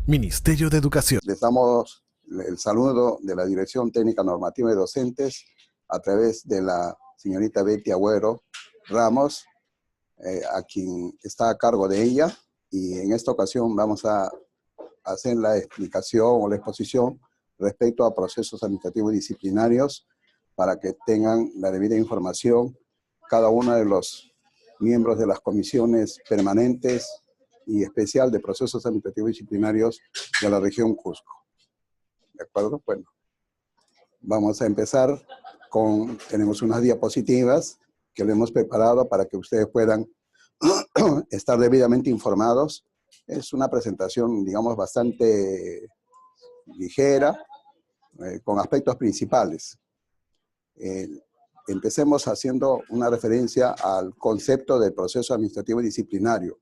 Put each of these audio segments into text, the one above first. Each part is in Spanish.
Ministerio de Educación. Les damos el saludo de la Dirección Técnica Normativa de Docentes a través de la señorita Betty Agüero Ramos, a quien está a cargo de ella, y en esta ocasión vamos a hacer la explicación o la exposición respecto a procesos administrativos disciplinarios para que tengan la debida información cada uno de los miembros de las comisiones permanentes y especial de procesos administrativos disciplinarios de la región Cusco. ¿De acuerdo? Bueno, vamos a empezar tenemos unas diapositivas que le hemos preparado para que ustedes puedan estar debidamente informados. Es una presentación, digamos, bastante ligera, con aspectos principales. Empecemos haciendo una referencia al concepto del proceso administrativo disciplinario.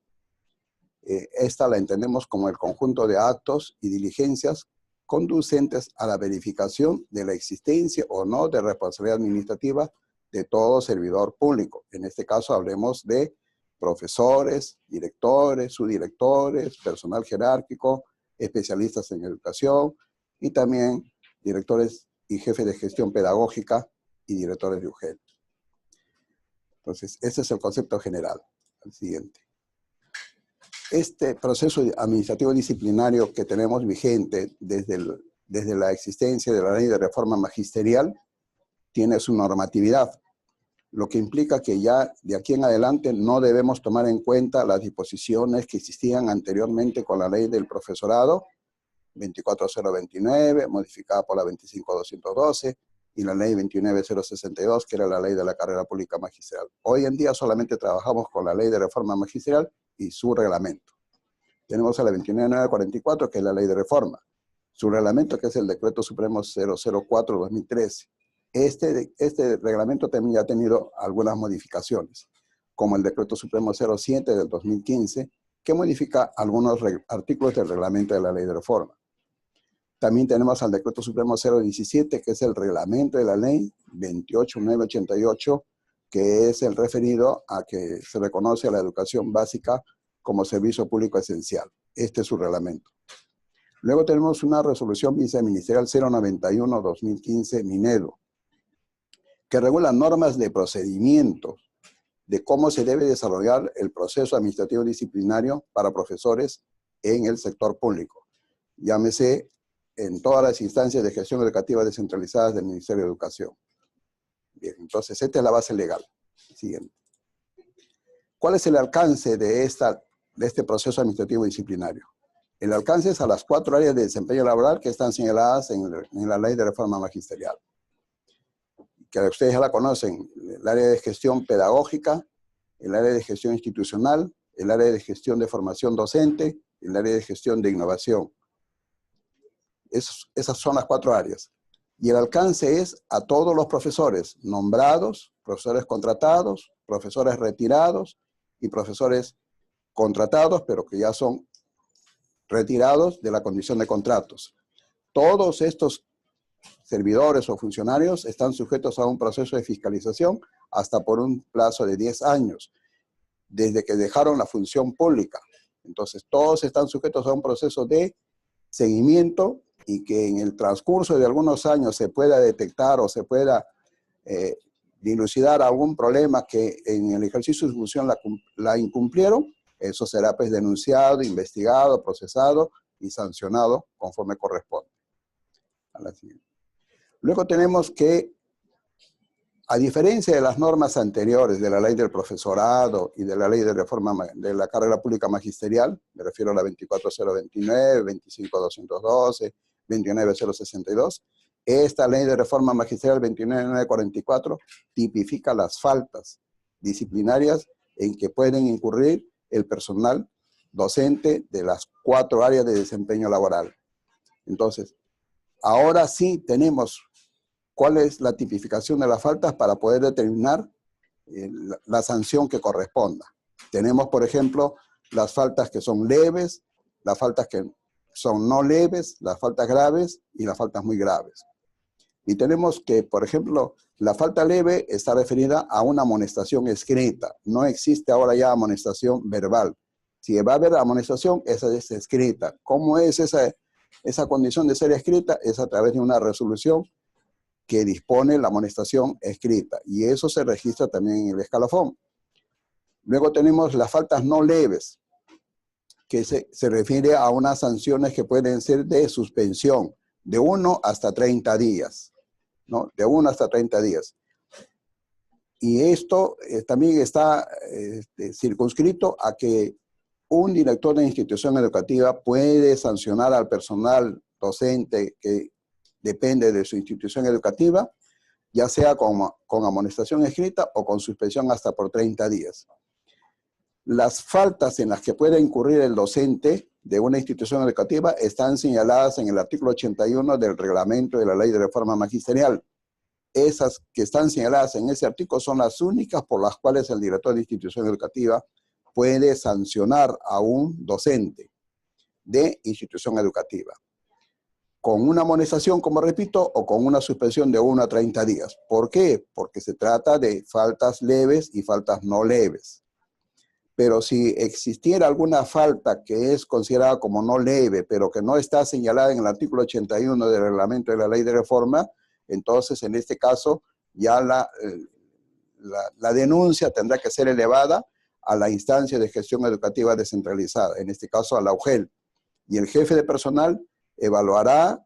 Esta la entendemos como el conjunto de actos y diligencias conducentes a la verificación de la existencia o no de responsabilidad administrativa de todo servidor público. En este caso hablemos de profesores, directores, subdirectores, personal jerárquico, especialistas en educación y también directores y jefes de gestión pedagógica y directores de UGEL. Entonces, ese es el concepto general. El siguiente. Este proceso administrativo disciplinario que tenemos vigente desde la existencia de la Ley de Reforma Magisterial tiene su normatividad, lo que implica que ya de aquí en adelante no debemos tomar en cuenta las disposiciones que existían anteriormente con la Ley del Profesorado, 24029, modificada por la 25212, y la Ley 29062, que era la Ley de la Carrera Pública Magistral. Hoy en día solamente trabajamos con la Ley de Reforma Magisterial y su reglamento. Tenemos a la 29944, que es la Ley de Reforma. Su reglamento, que es el Decreto Supremo 004-2013. Este reglamento también ya ha tenido algunas modificaciones, como el Decreto Supremo 07 del 2015, que modifica algunos artículos del reglamento de la Ley de Reforma. También tenemos al Decreto Supremo 017, que es el reglamento de la Ley 28988, que es el referido a que se reconoce a la educación básica como servicio público esencial. Este es su reglamento. Luego tenemos una resolución viceministerial 091-2015 Minedo, que regula normas de procedimiento de cómo se debe desarrollar el proceso administrativo disciplinario para profesores en el sector público. Llámese en todas las instancias de gestión educativa descentralizadas del Ministerio de Educación. Bien, entonces esta es la base legal. Siguiente. ¿Cuál es el alcance de este proceso administrativo disciplinario? El alcance es a las 4 áreas de desempeño laboral que están señaladas en la Ley de Reforma Magisterial, que ustedes ya la conocen: el área de gestión pedagógica, el área de gestión institucional, el área de gestión de formación docente, el área de gestión de innovación. Esas son las 4 áreas. Y el alcance es a todos los profesores nombrados, profesores contratados, profesores retirados y profesores contratados, pero que ya son retirados de la condición de contratos. Todos estos servidores o funcionarios están sujetos a un proceso de fiscalización hasta por un plazo de 10 años, desde que dejaron la función pública. Entonces, todos están sujetos a un proceso de seguimiento, y que en el transcurso de algunos años se pueda detectar o se pueda dilucidar algún problema que en el ejercicio de su función la incumplieron, eso será pues denunciado, investigado, procesado y sancionado conforme corresponde. A la siguiente. Luego tenemos que, a diferencia de las normas anteriores de la Ley del Profesorado y de la Ley de Reforma de la Carrera Pública Magisterial, me refiero a la 24029, 25212, 29062, esta Ley de Reforma Magisterial 29944 tipifica las faltas disciplinarias en que pueden incurrir el personal docente de las 4 áreas de desempeño laboral. Entonces, ahora sí tenemos cuál es la tipificación de las faltas para poder determinar la sanción que corresponda. Tenemos, por ejemplo, las faltas que son leves, las faltas que son no leves, las faltas graves y las faltas muy graves. Y tenemos que, por ejemplo, la falta leve está referida a una amonestación escrita. No existe ahora ya amonestación verbal, Si va a haber amonestación, esa es escrita. ¿Cómo es esa condición de ser escrita? Es a través de una resolución que dispone la amonestación escrita. Y eso se registra también en el escalafón. Luego tenemos las faltas no leves, que se refiere a unas sanciones que pueden ser de suspensión, de 1 hasta 30 días, ¿no? De 1 hasta 30 días. Y esto también está circunscrito a que un director de institución educativa puede sancionar al personal docente que depende de su institución educativa, ya sea con amonestación escrita o con suspensión hasta por 30 días. Las faltas en las que puede incurrir el docente de una institución educativa están señaladas en el artículo 81 del reglamento de la Ley de Reforma Magisterial. Esas que están señaladas en ese artículo son las únicas por las cuales el director de institución educativa puede sancionar a un docente de institución educativa, con una amonestación, como repito, o con una suspensión de 1 a 30 días. ¿Por qué? Porque se trata de faltas leves y faltas no leves. Pero si existiera alguna falta que es considerada como no leve, pero que no está señalada en el artículo 81 del reglamento de la Ley de Reforma, entonces en este caso ya la denuncia tendrá que ser elevada a la instancia de gestión educativa descentralizada, en este caso a la UGEL. Y el jefe de personal evaluará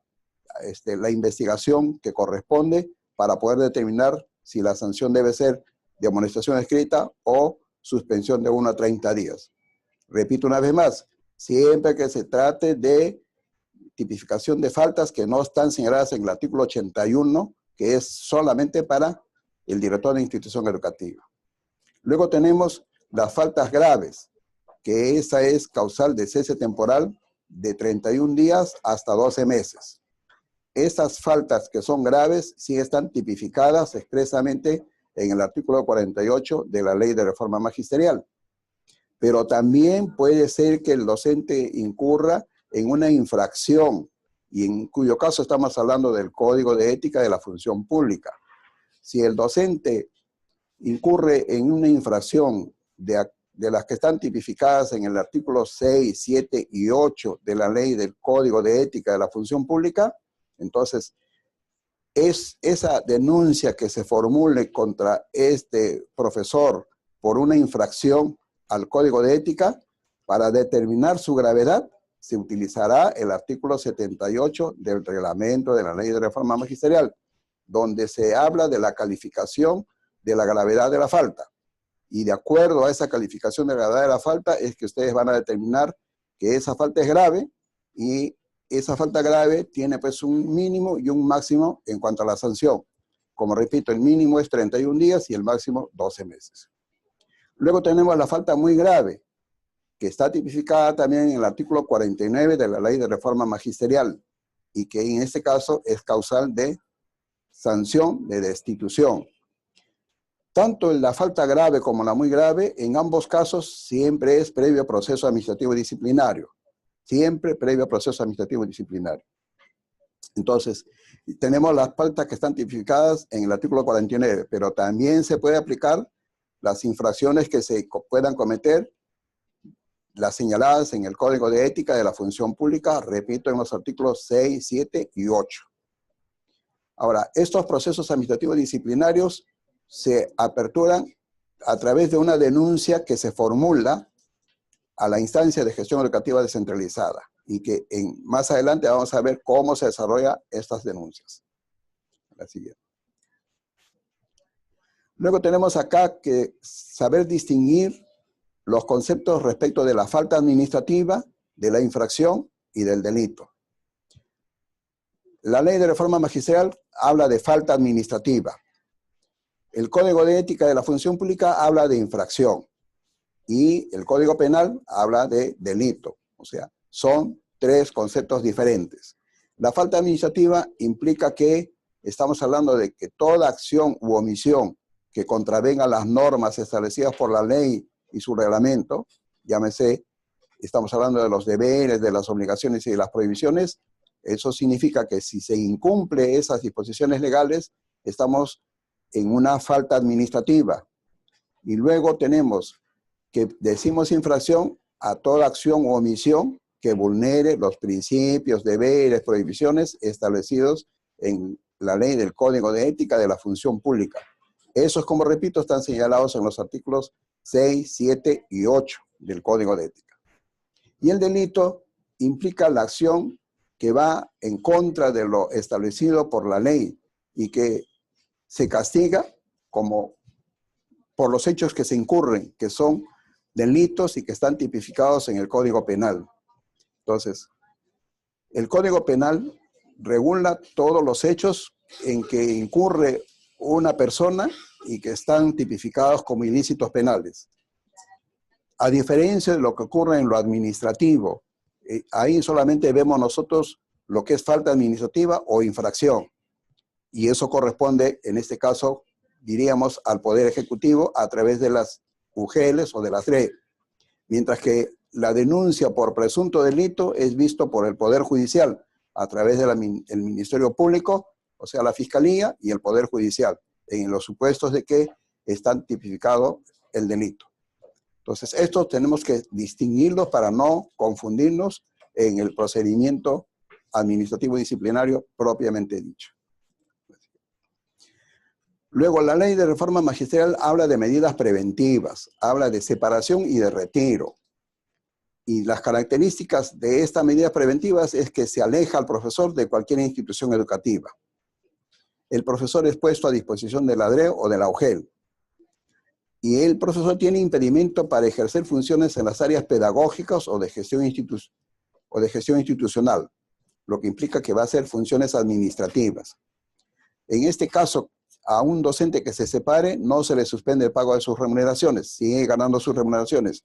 la investigación que corresponde para poder determinar si la sanción debe ser de amonestación escrita o suspensión de 1 a 30 días. Repito una vez más, siempre que se trate de tipificación de faltas que no están señaladas en el artículo 81, que es solamente para el director de institución educativa. Luego tenemos las faltas graves, que esa es causal de cese temporal de 31 días hasta 12 meses. Esas faltas que son graves sí están tipificadas expresamente en el artículo 48 de la Ley de Reforma Magisterial. Pero también puede ser que el docente incurra en una infracción, y en cuyo caso estamos hablando del Código de Ética de la Función Pública. Si el docente incurre en una infracción de las que están tipificadas en el artículo 6, 7 y 8 de la Ley del Código de Ética de la Función Pública, entonces es esa denuncia que se formule contra este profesor por una infracción al Código de Ética, para determinar su gravedad, se utilizará el artículo 78 del reglamento de la Ley de Reforma Magisterial, donde se habla de la calificación de la gravedad de la falta. Y de acuerdo a esa calificación de la gravedad de la falta, es que ustedes van a determinar que esa falta es grave, y esa falta grave tiene pues un mínimo y un máximo en cuanto a la sanción. Como repito, el mínimo es 31 días y el máximo 12 meses. Luego tenemos la falta muy grave, que está tipificada también en el artículo 49 de la Ley de Reforma Magisterial, y que en este caso es causal de sanción de destitución. Tanto la falta grave como la muy grave, en ambos casos siempre es previo proceso administrativo disciplinario. Siempre previo proceso administrativo disciplinario. Entonces, tenemos las faltas que están tipificadas en el artículo 49, pero también se puede aplicar las infracciones que se puedan cometer, las señaladas en el Código de Ética de la Función Pública, repito, en los artículos 6, 7 y 8. Ahora, estos procesos administrativos disciplinarios se aperturan a través de una denuncia que se formula a la instancia de gestión educativa descentralizada, y que más adelante vamos a ver cómo se desarrollan estas denuncias. La siguiente. Luego tenemos acá que saber distinguir los conceptos respecto de la falta administrativa, de la infracción y del delito. La Ley de Reforma Magisterial habla de falta administrativa. El Código de Ética de la Función Pública habla de infracción. Y el Código Penal habla de delito. O sea, son tres conceptos diferentes. La falta administrativa implica que estamos hablando de que toda acción u omisión que contravenga las normas establecidas por la ley y su reglamento, llámese, estamos hablando de los deberes, de las obligaciones y de las prohibiciones, eso significa que si se incumple esas disposiciones legales, estamos en una falta administrativa. Y luego tenemos que decimos infracción a toda acción o omisión que vulnere los principios, deberes, prohibiciones establecidos en la ley del Código de Ética de la Función Pública. Esos, como repito, están señalados en los artículos 6, 7 y 8 del Código de Ética. Y el delito implica la acción que va en contra de lo establecido por la ley y que se castiga como por los hechos que se incurren, que son delitos y que están tipificados en el Código Penal. Entonces, el Código Penal regula todos los hechos en que incurre una persona y que están tipificados como ilícitos penales. A diferencia de lo que ocurre en lo administrativo, ahí solamente vemos nosotros lo que es falta administrativa o infracción. Y eso corresponde, en este caso, diríamos, al Poder Ejecutivo a través de las UGLs o de las DRE. Mientras que la denuncia por presunto delito es visto por el Poder Judicial a través del Ministerio Público, o sea, la Fiscalía y el Poder Judicial, en los supuestos de que están tipificado el delito. Entonces, estos tenemos que distinguirlos para no confundirnos en el procedimiento administrativo disciplinario propiamente dicho. Luego, la ley de reforma magisterial habla de medidas preventivas, habla de separación y de retiro. Y las características de estas medidas preventivas es que se aleja al profesor de cualquier institución educativa. El profesor es puesto a disposición de la DRE o de la UGEL. Y el profesor tiene impedimento para ejercer funciones en las áreas pedagógicas o de gestión institucional, lo que implica que va a hacer funciones administrativas. En este caso, a un docente que se separe, no se le suspende el pago de sus remuneraciones, sigue ganando sus remuneraciones,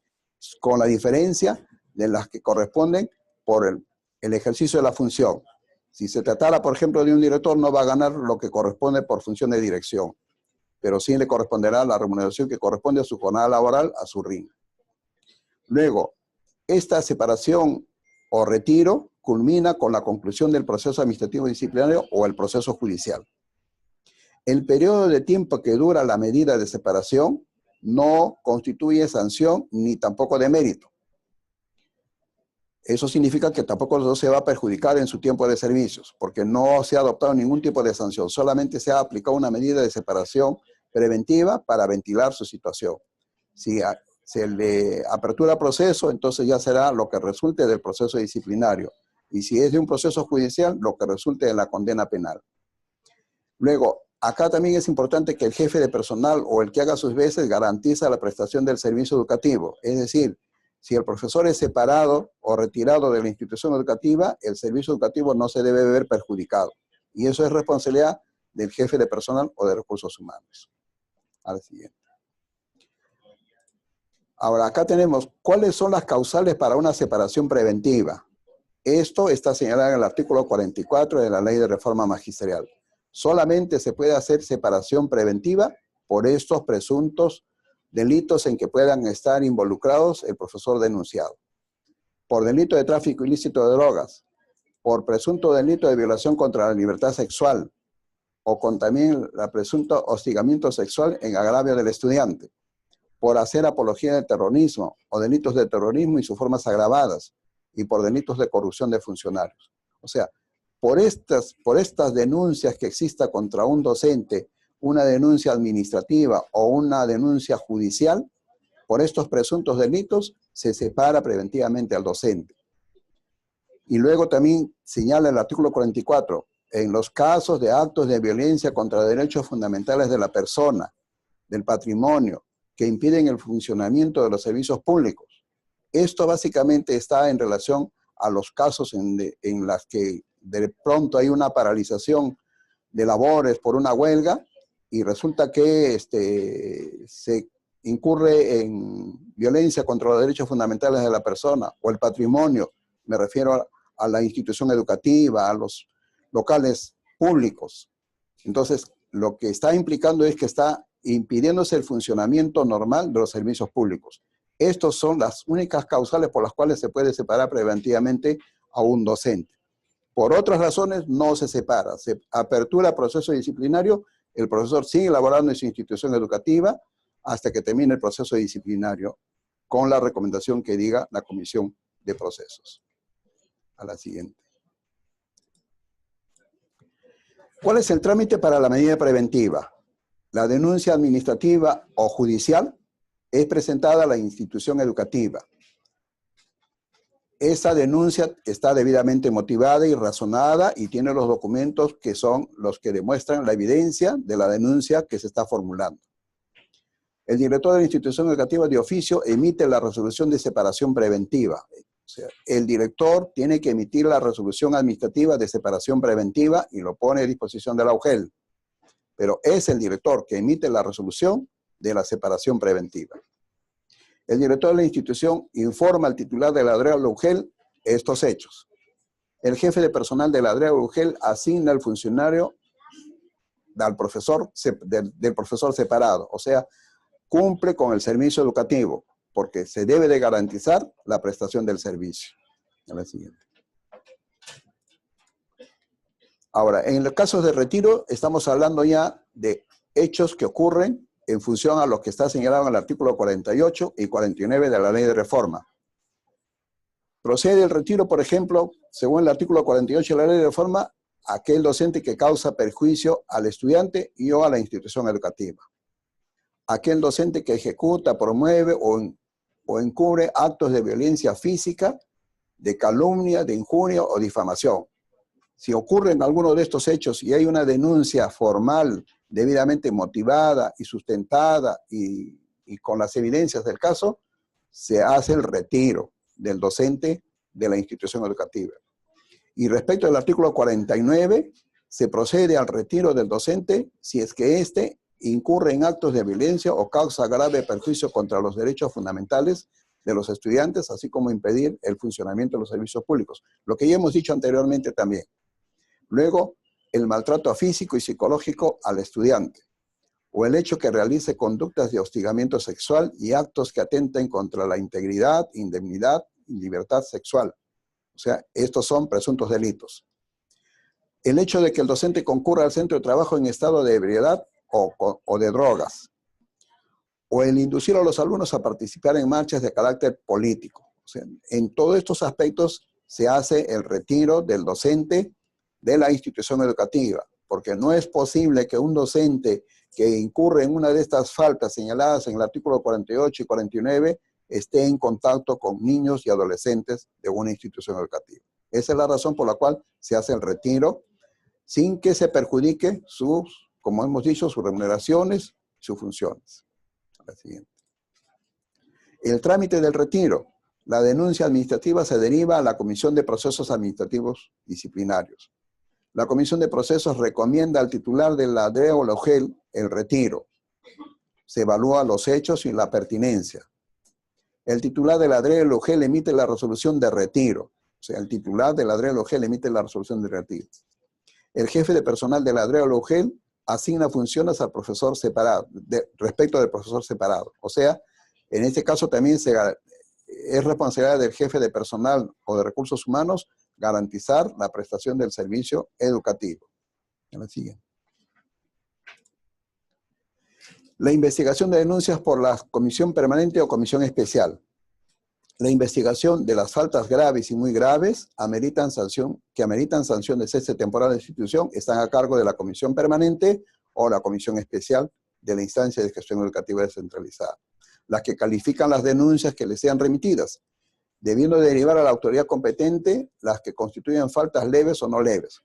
con la diferencia de las que corresponden por el ejercicio de la función. Si se tratara, por ejemplo, de un director, no va a ganar lo que corresponde por función de dirección, pero sí le corresponderá la remuneración que corresponde a su jornada laboral, a su RIN. Luego, esta separación o retiro culmina con la conclusión del proceso administrativo disciplinario o el proceso judicial. El periodo de tiempo que dura la medida de separación no constituye sanción ni tampoco de mérito. Eso significa que tampoco no se va a perjudicar en su tiempo de servicios, porque no se ha adoptado ningún tipo de sanción, solamente se ha aplicado una medida de separación preventiva para ventilar su situación. Si se le apertura proceso, entonces ya será lo que resulte del proceso disciplinario. Y si es de un proceso judicial, lo que resulte de la condena penal. Luego, acá también es importante que el jefe de personal o el que haga sus veces garantiza la prestación del servicio educativo. Es decir, si el profesor es separado o retirado de la institución educativa, el servicio educativo no se debe ver perjudicado. Y eso es responsabilidad del jefe de personal o de recursos humanos. Al siguiente. Ahora, acá tenemos cuáles son las causales para una separación preventiva. Esto está señalado en el artículo 44 de la Ley de Reforma Magisterial. Solamente se puede hacer separación preventiva por estos presuntos delitos en que puedan estar involucrados el profesor denunciado. Por delito de tráfico ilícito de drogas, por presunto delito de violación contra la libertad sexual, o con también el presunto hostigamiento sexual en agravio del estudiante, por hacer apología del terrorismo o delitos de terrorismo y sus formas agravadas, y por delitos de corrupción de funcionarios. O sea, por estas denuncias que exista contra un docente, una denuncia administrativa o una denuncia judicial, por estos presuntos delitos se separa preventivamente al docente. Y luego también señala el artículo 44, en los casos de actos de violencia contra derechos fundamentales de la persona, del patrimonio, que impiden el funcionamiento de los servicios públicos. Esto básicamente está en relación a los casos en las que de pronto hay una paralización de labores por una huelga y resulta que se incurre en violencia contra los derechos fundamentales de la persona o el patrimonio, me refiero a la institución educativa, a los locales públicos. Entonces, lo que está implicando es que está impidiéndose el funcionamiento normal de los servicios públicos. Estas son las únicas causales por las cuales se puede separar preventivamente a un docente. Por otras razones no se separa, se apertura proceso disciplinario, el profesor sigue laborando en su institución educativa hasta que termine el proceso disciplinario con la recomendación que diga la Comisión de Procesos. A la siguiente. ¿Cuál es el trámite para la medida preventiva? La denuncia administrativa o judicial es presentada a la institución educativa. Esa denuncia está debidamente motivada y razonada y tiene los documentos que son los que demuestran la evidencia de la denuncia que se está formulando. El director de la institución educativa de oficio emite la resolución de separación preventiva. O sea, el director tiene que emitir la resolución administrativa de separación preventiva y lo pone a disposición de la UGEL. Pero es el director que emite la resolución de la separación preventiva. El director de la institución informa al titular de la ADREA o la UGEL estos hechos. El jefe de personal de la ADREA o la UGEL asigna al funcionario del profesor separado, o sea, cumple con el servicio educativo, porque se debe de garantizar la prestación del servicio. A la siguiente. Ahora, en los casos de retiro, estamos hablando ya de hechos que ocurren en función a lo que está señalado en el artículo 48 y 49 de la Ley de Reforma. Procede el retiro, por ejemplo, según el artículo 48 de la Ley de Reforma, aquel docente que causa perjuicio al estudiante y o a la institución educativa. Aquel docente que ejecuta, promueve o encubre actos de violencia física, de calumnia, de injuria o difamación. Si ocurren algunos de estos hechos y hay una denuncia formal, debidamente motivada y sustentada y con las evidencias del caso, se hace el retiro del docente de la institución educativa. Y respecto al artículo 49, se procede al retiro del docente si es que éste incurre en actos de violencia o causa grave perjuicio contra los derechos fundamentales de los estudiantes, así como impedir el funcionamiento de los servicios públicos. Lo que ya hemos dicho anteriormente también. Luego, el maltrato físico y psicológico al estudiante, o el hecho que realice conductas de hostigamiento sexual y actos que atenten contra la integridad, indemnidad y libertad sexual. O sea, estos son presuntos delitos. El hecho de que el docente concurra al centro de trabajo en estado de ebriedad o de drogas, o el inducir a los alumnos a participar en marchas de carácter político. O sea, en todos estos aspectos se hace el retiro del docente de la institución educativa, porque no es posible que un docente que incurre en una de estas faltas señaladas en el artículo 48 y 49 esté en contacto con niños y adolescentes de una institución educativa. Esa es la razón por la cual se hace el retiro sin que se perjudique sus, como hemos dicho, sus remuneraciones, sus funciones. La siguiente. El trámite del retiro. La denuncia administrativa se deriva a la Comisión de Procesos Administrativos Disciplinarios. La Comisión de Procesos recomienda al titular de la ADREA o la UGEL el retiro. Se evalúa los hechos y la pertinencia. El titular de la ADREA o la UGEL emite la resolución de retiro. O sea, el titular de la ADREA o la UGEL emite la resolución de retiro. El jefe de personal de la ADREA o la UGEL asigna funciones al profesor separado, respecto del profesor separado. O sea, en este caso también es responsabilidad del jefe de personal o de recursos humanos garantizar la prestación del servicio educativo. La siguiente. La investigación de denuncias por la comisión permanente o comisión especial. La investigación de las faltas graves y muy graves que ameritan sanción de cese temporal de institución están a cargo de la comisión permanente o la comisión especial de la instancia de gestión educativa descentralizada. Las que califican las denuncias que les sean remitidas, debiendo derivar a la autoridad competente las que constituyen faltas leves o no leves.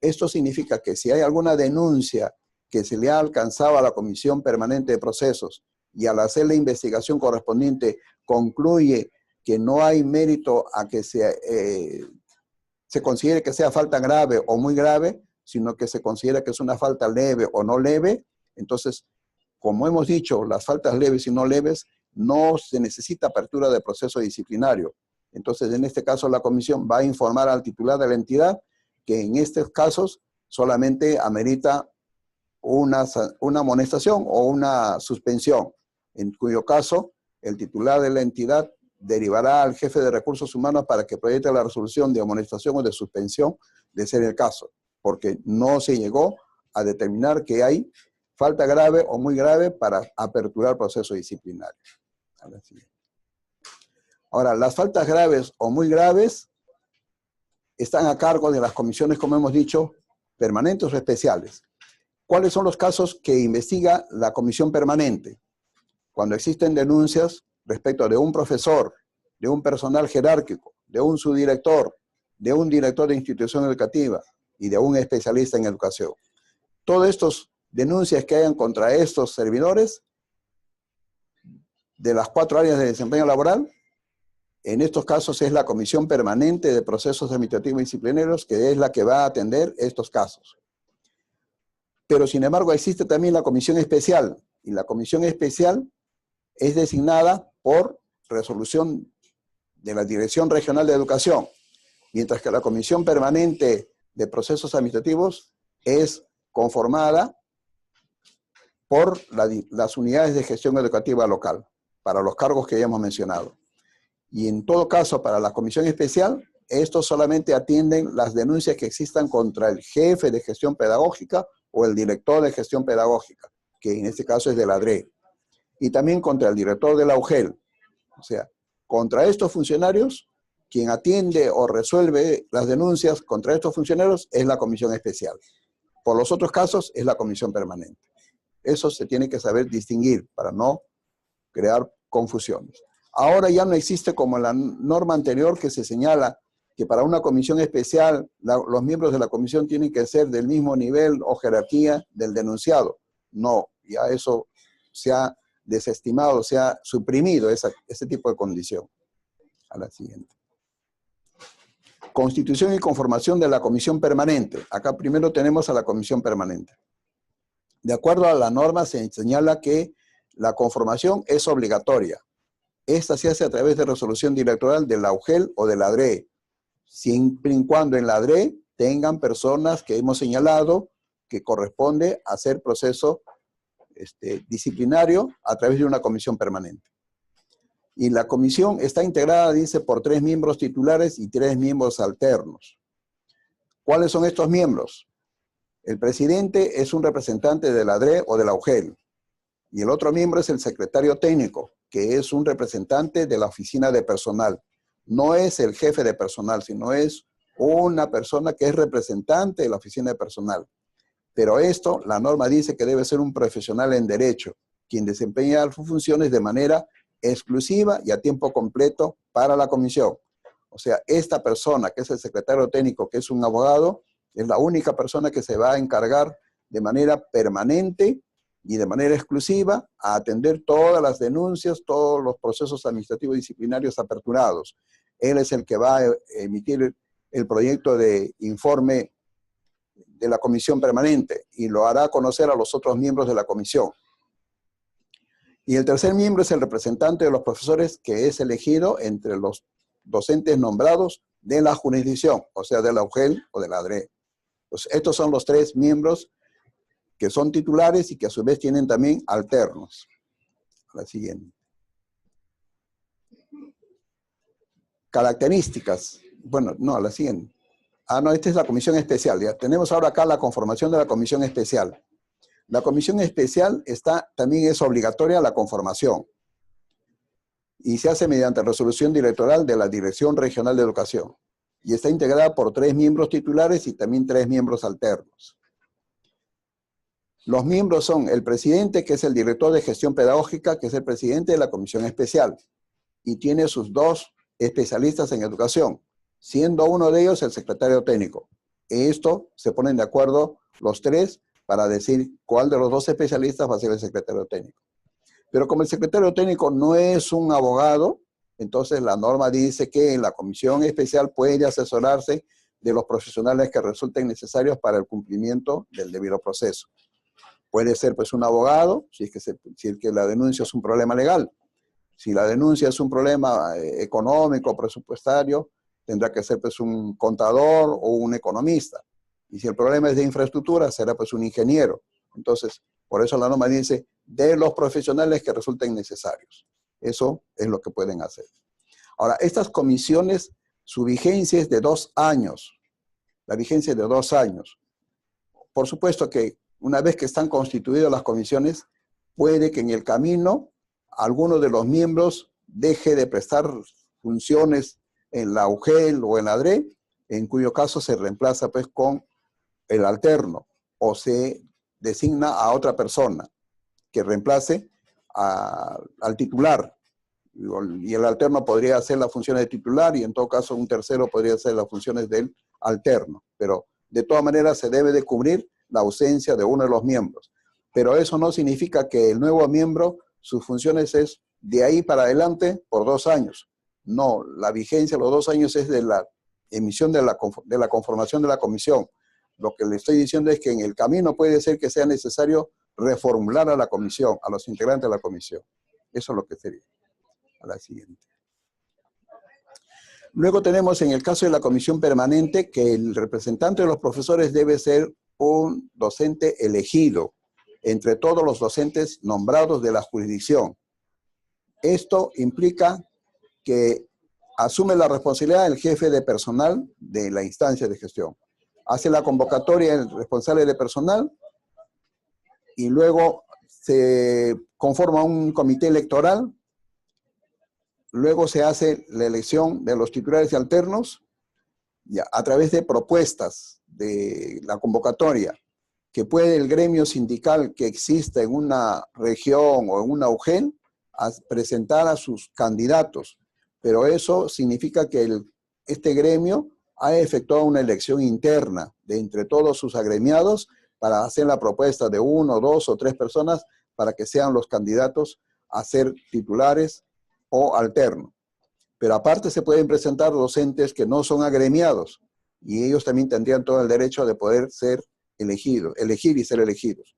Esto significa que si hay alguna denuncia que se le ha alcanzado a la Comisión Permanente de Procesos y al hacer la investigación correspondiente concluye que no hay mérito a que se considere que sea falta grave o muy grave, sino que se considera que es una falta leve o no leve, entonces, como hemos dicho, las faltas leves y no leves no se necesita apertura de proceso disciplinario. Entonces, en este caso, la comisión va a informar al titular de la entidad que en estos casos solamente amerita una amonestación o una suspensión, en cuyo caso el titular de la entidad derivará al jefe de recursos humanos para que proyecte la resolución de amonestación o de suspensión, de ser el caso, porque no se llegó a determinar que hay falta grave o muy grave para aperturar proceso disciplinario. Ahora, las faltas graves o muy graves están a cargo de las comisiones, como hemos dicho, permanentes o especiales. ¿Cuáles son los casos que investiga la comisión permanente? Cuando existen denuncias respecto de un profesor, de un personal jerárquico, de un subdirector, de un director de institución educativa y de un especialista en educación. Todas estas denuncias que hayan contra estos servidores de las 4 áreas de desempeño laboral, en estos casos es la Comisión Permanente de Procesos Administrativos y Disciplinarios que es la que va a atender estos casos. Pero sin embargo existe también la Comisión Especial, y la Comisión Especial es designada por resolución de la Dirección Regional de Educación, mientras que la Comisión Permanente de Procesos Administrativos es conformada por las unidades de gestión educativa local, para los cargos que ya hemos mencionado. Y en todo caso, para la Comisión Especial, estos solamente atienden las denuncias que existan contra el jefe de gestión pedagógica o el director de gestión pedagógica, que en este caso es de la DRE. Y también contra el director de la UGEL. O sea, contra estos funcionarios, quien atiende o resuelve las denuncias contra estos funcionarios es la Comisión Especial. Por los otros casos es la Comisión Permanente. Eso se tiene que saber distinguir para no crear confusiones. Ahora ya no existe como en la norma anterior que se señala que para una comisión especial los miembros de la comisión tienen que ser del mismo nivel o jerarquía del denunciado. No, ya eso se ha desestimado, se ha suprimido ese tipo de condición. A la siguiente. Constitución y conformación de la comisión permanente. Acá primero tenemos a la comisión permanente. De acuerdo a la norma se señala que la conformación es obligatoria. Esta se hace a través de resolución directoral de la UGEL o de la DRE, siempre y cuando en la DRE tengan personas que hemos señalado que corresponde hacer proceso disciplinario a través de una comisión permanente. Y la comisión está integrada, dice, por 3 miembros titulares y 3 miembros alternos. ¿Cuáles son estos miembros? El presidente es un representante de la DRE o de la UGEL. Y el otro miembro es el secretario técnico, que es un representante de la oficina de personal. No es el jefe de personal, sino es una persona que es representante de la oficina de personal. Pero esto, la norma dice que debe ser un profesional en derecho, quien desempeña sus funciones de manera exclusiva y a tiempo completo para la comisión. O sea, esta persona, que es el secretario técnico, que es un abogado, es la única persona que se va a encargar de manera permanente y de manera exclusiva a atender todas las denuncias, todos los procesos administrativos y disciplinarios aperturados. Él es el que va a emitir el proyecto de informe de la comisión permanente y lo hará conocer a los otros miembros de la comisión. Y el tercer miembro es el representante de los profesores que es elegido entre los docentes nombrados de la jurisdicción, o sea, de la UGEL o de la DRE. Pues estos son los 3 miembros que son titulares y que a su vez tienen también alternos. La siguiente. Características. Bueno, no, la siguiente. No, esta es la comisión especial. Ya tenemos ahora acá la conformación de la comisión especial. La comisión especial también es obligatoria la conformación. Y se hace mediante resolución directoral de la Dirección Regional de Educación. Y está integrada por 3 miembros titulares y también 3 miembros alternos. Los miembros son el presidente, que es el director de gestión pedagógica, que es el presidente de la comisión especial, y tiene sus 2 especialistas en educación, siendo uno de ellos el secretario técnico. Esto se ponen de acuerdo los 3 para decir cuál de los 2 especialistas va a ser el secretario técnico. Pero como el secretario técnico no es un abogado, entonces la norma dice que la comisión especial puede asesorarse de los profesionales que resulten necesarios para el cumplimiento del debido proceso. Puede ser pues un abogado, si es que la denuncia es un problema legal. Si la denuncia es un problema económico, presupuestario, tendrá que ser pues un contador o un economista. Y si el problema es de infraestructura, será pues un ingeniero. Entonces, por eso la norma dice de los profesionales que resulten necesarios. Eso es lo que pueden hacer. Ahora, estas comisiones, su vigencia es de 2 años. La vigencia es de 2 años. Por supuesto que una vez que están constituidas las comisiones, puede que en el camino alguno de los miembros deje de prestar funciones en la UGEL o en la DRE, en cuyo caso se reemplaza pues con el alterno o se designa a otra persona que reemplace al titular. Y el alterno podría hacer las funciones de titular y en todo caso un tercero podría hacer las funciones del alterno. Pero de todas maneras se debe de cubrir la ausencia de uno de los miembros. Pero eso no significa que el nuevo miembro, sus funciones es de ahí para adelante por 2 años. No, la vigencia, los 2 años es de la emisión de la conformación de la comisión. Lo que le estoy diciendo es que en el camino puede ser que sea necesario reformular a la comisión, a los integrantes de la comisión. Eso es lo que sería. A la siguiente. Luego tenemos en el caso de la comisión permanente que el representante de los profesores debe ser un docente elegido entre todos los docentes nombrados de la jurisdicción. Esto implica que asume la responsabilidad el jefe de personal de la instancia de gestión. Hace la convocatoria el responsable de personal y luego se conforma un comité electoral. Luego se hace la elección de los titulares y alternos ya, a través de propuestas de la convocatoria que puede el gremio sindical que exista en una región o en una UGEL presentar a sus candidatos. Pero eso significa que este gremio ha efectuado una elección interna de entre todos sus agremiados para hacer la propuesta de 1, 2 o 3 personas para que sean los candidatos a ser titulares o alterno. Pero aparte se pueden presentar docentes que no son agremiados y ellos también tendrían todo el derecho de poder ser elegidos, elegir y ser elegidos.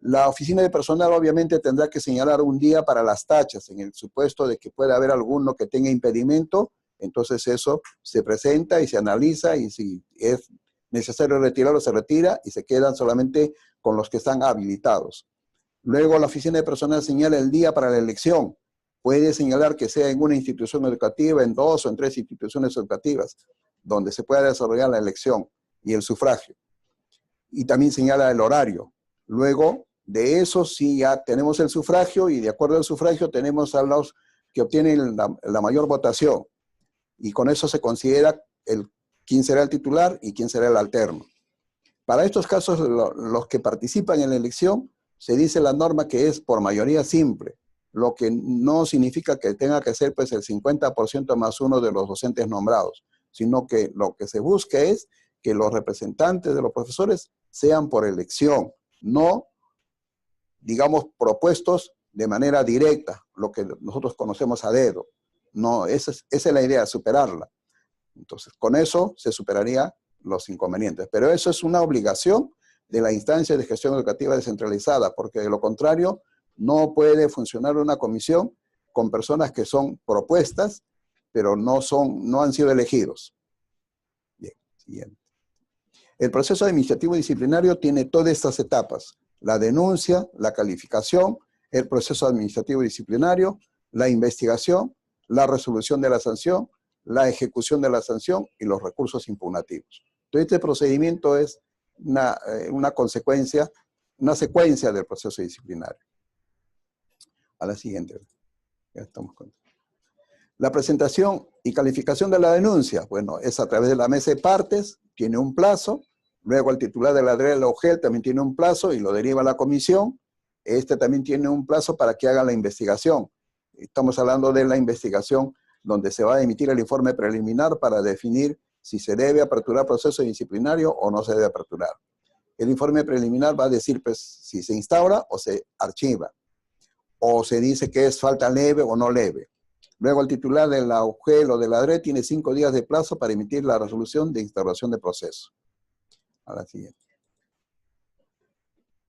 La oficina de personal obviamente tendrá que señalar un día para las tachas en el supuesto de que pueda haber alguno que tenga impedimento, entonces eso se presenta y se analiza y si es necesario retirarlo se retira y se quedan solamente con los que están habilitados. Luego la oficina de personal señala el día para la elección. Puede señalar que sea en una institución educativa, en 2 o en 3 instituciones educativas, donde se pueda desarrollar la elección y el sufragio. Y también señala el horario. Luego de eso sí ya tenemos el sufragio y de acuerdo al sufragio tenemos a los que obtienen la mayor votación. Y con eso se considera quién será el titular y quién será el alterno. Para estos casos, los que participan en la elección, se dice la norma que es por mayoría simple, lo que no significa que tenga que ser pues el 50% más uno de los docentes nombrados, sino que lo que se busca es que los representantes de los profesores sean por elección, no, digamos, propuestos de manera directa, lo que nosotros conocemos a dedo. No, esa es la idea, superarla. Entonces, con eso se superaría los inconvenientes. Pero eso es una obligación de la instancia de gestión educativa descentralizada, porque de lo contrario, no puede funcionar una comisión con personas que son propuestas, pero no han sido elegidos. Bien, siguiente. El proceso administrativo disciplinario tiene todas estas etapas: la denuncia, la calificación, el proceso administrativo disciplinario, la investigación, la resolución de la sanción, la ejecución de la sanción y los recursos impugnativos. Entonces, este procedimiento es una consecuencia, una secuencia del proceso disciplinario. A la siguiente. Ya estamos con... La presentación y calificación de la denuncia, bueno, es a través de la mesa de partes, tiene un plazo, luego el titular de la DRE de la UGEL también tiene un plazo y lo deriva a la comisión, este también tiene un plazo para que haga la investigación. Estamos hablando de la investigación donde se va a emitir el informe preliminar para definir si se debe aperturar proceso disciplinario o no se debe aperturar. El informe preliminar va a decir pues, si se instaura o se archiva, o se dice que es falta leve o no leve. Luego el titular de la UGEL o de la DRE tiene 5 días de plazo para emitir la resolución de instauración de proceso. A la siguiente.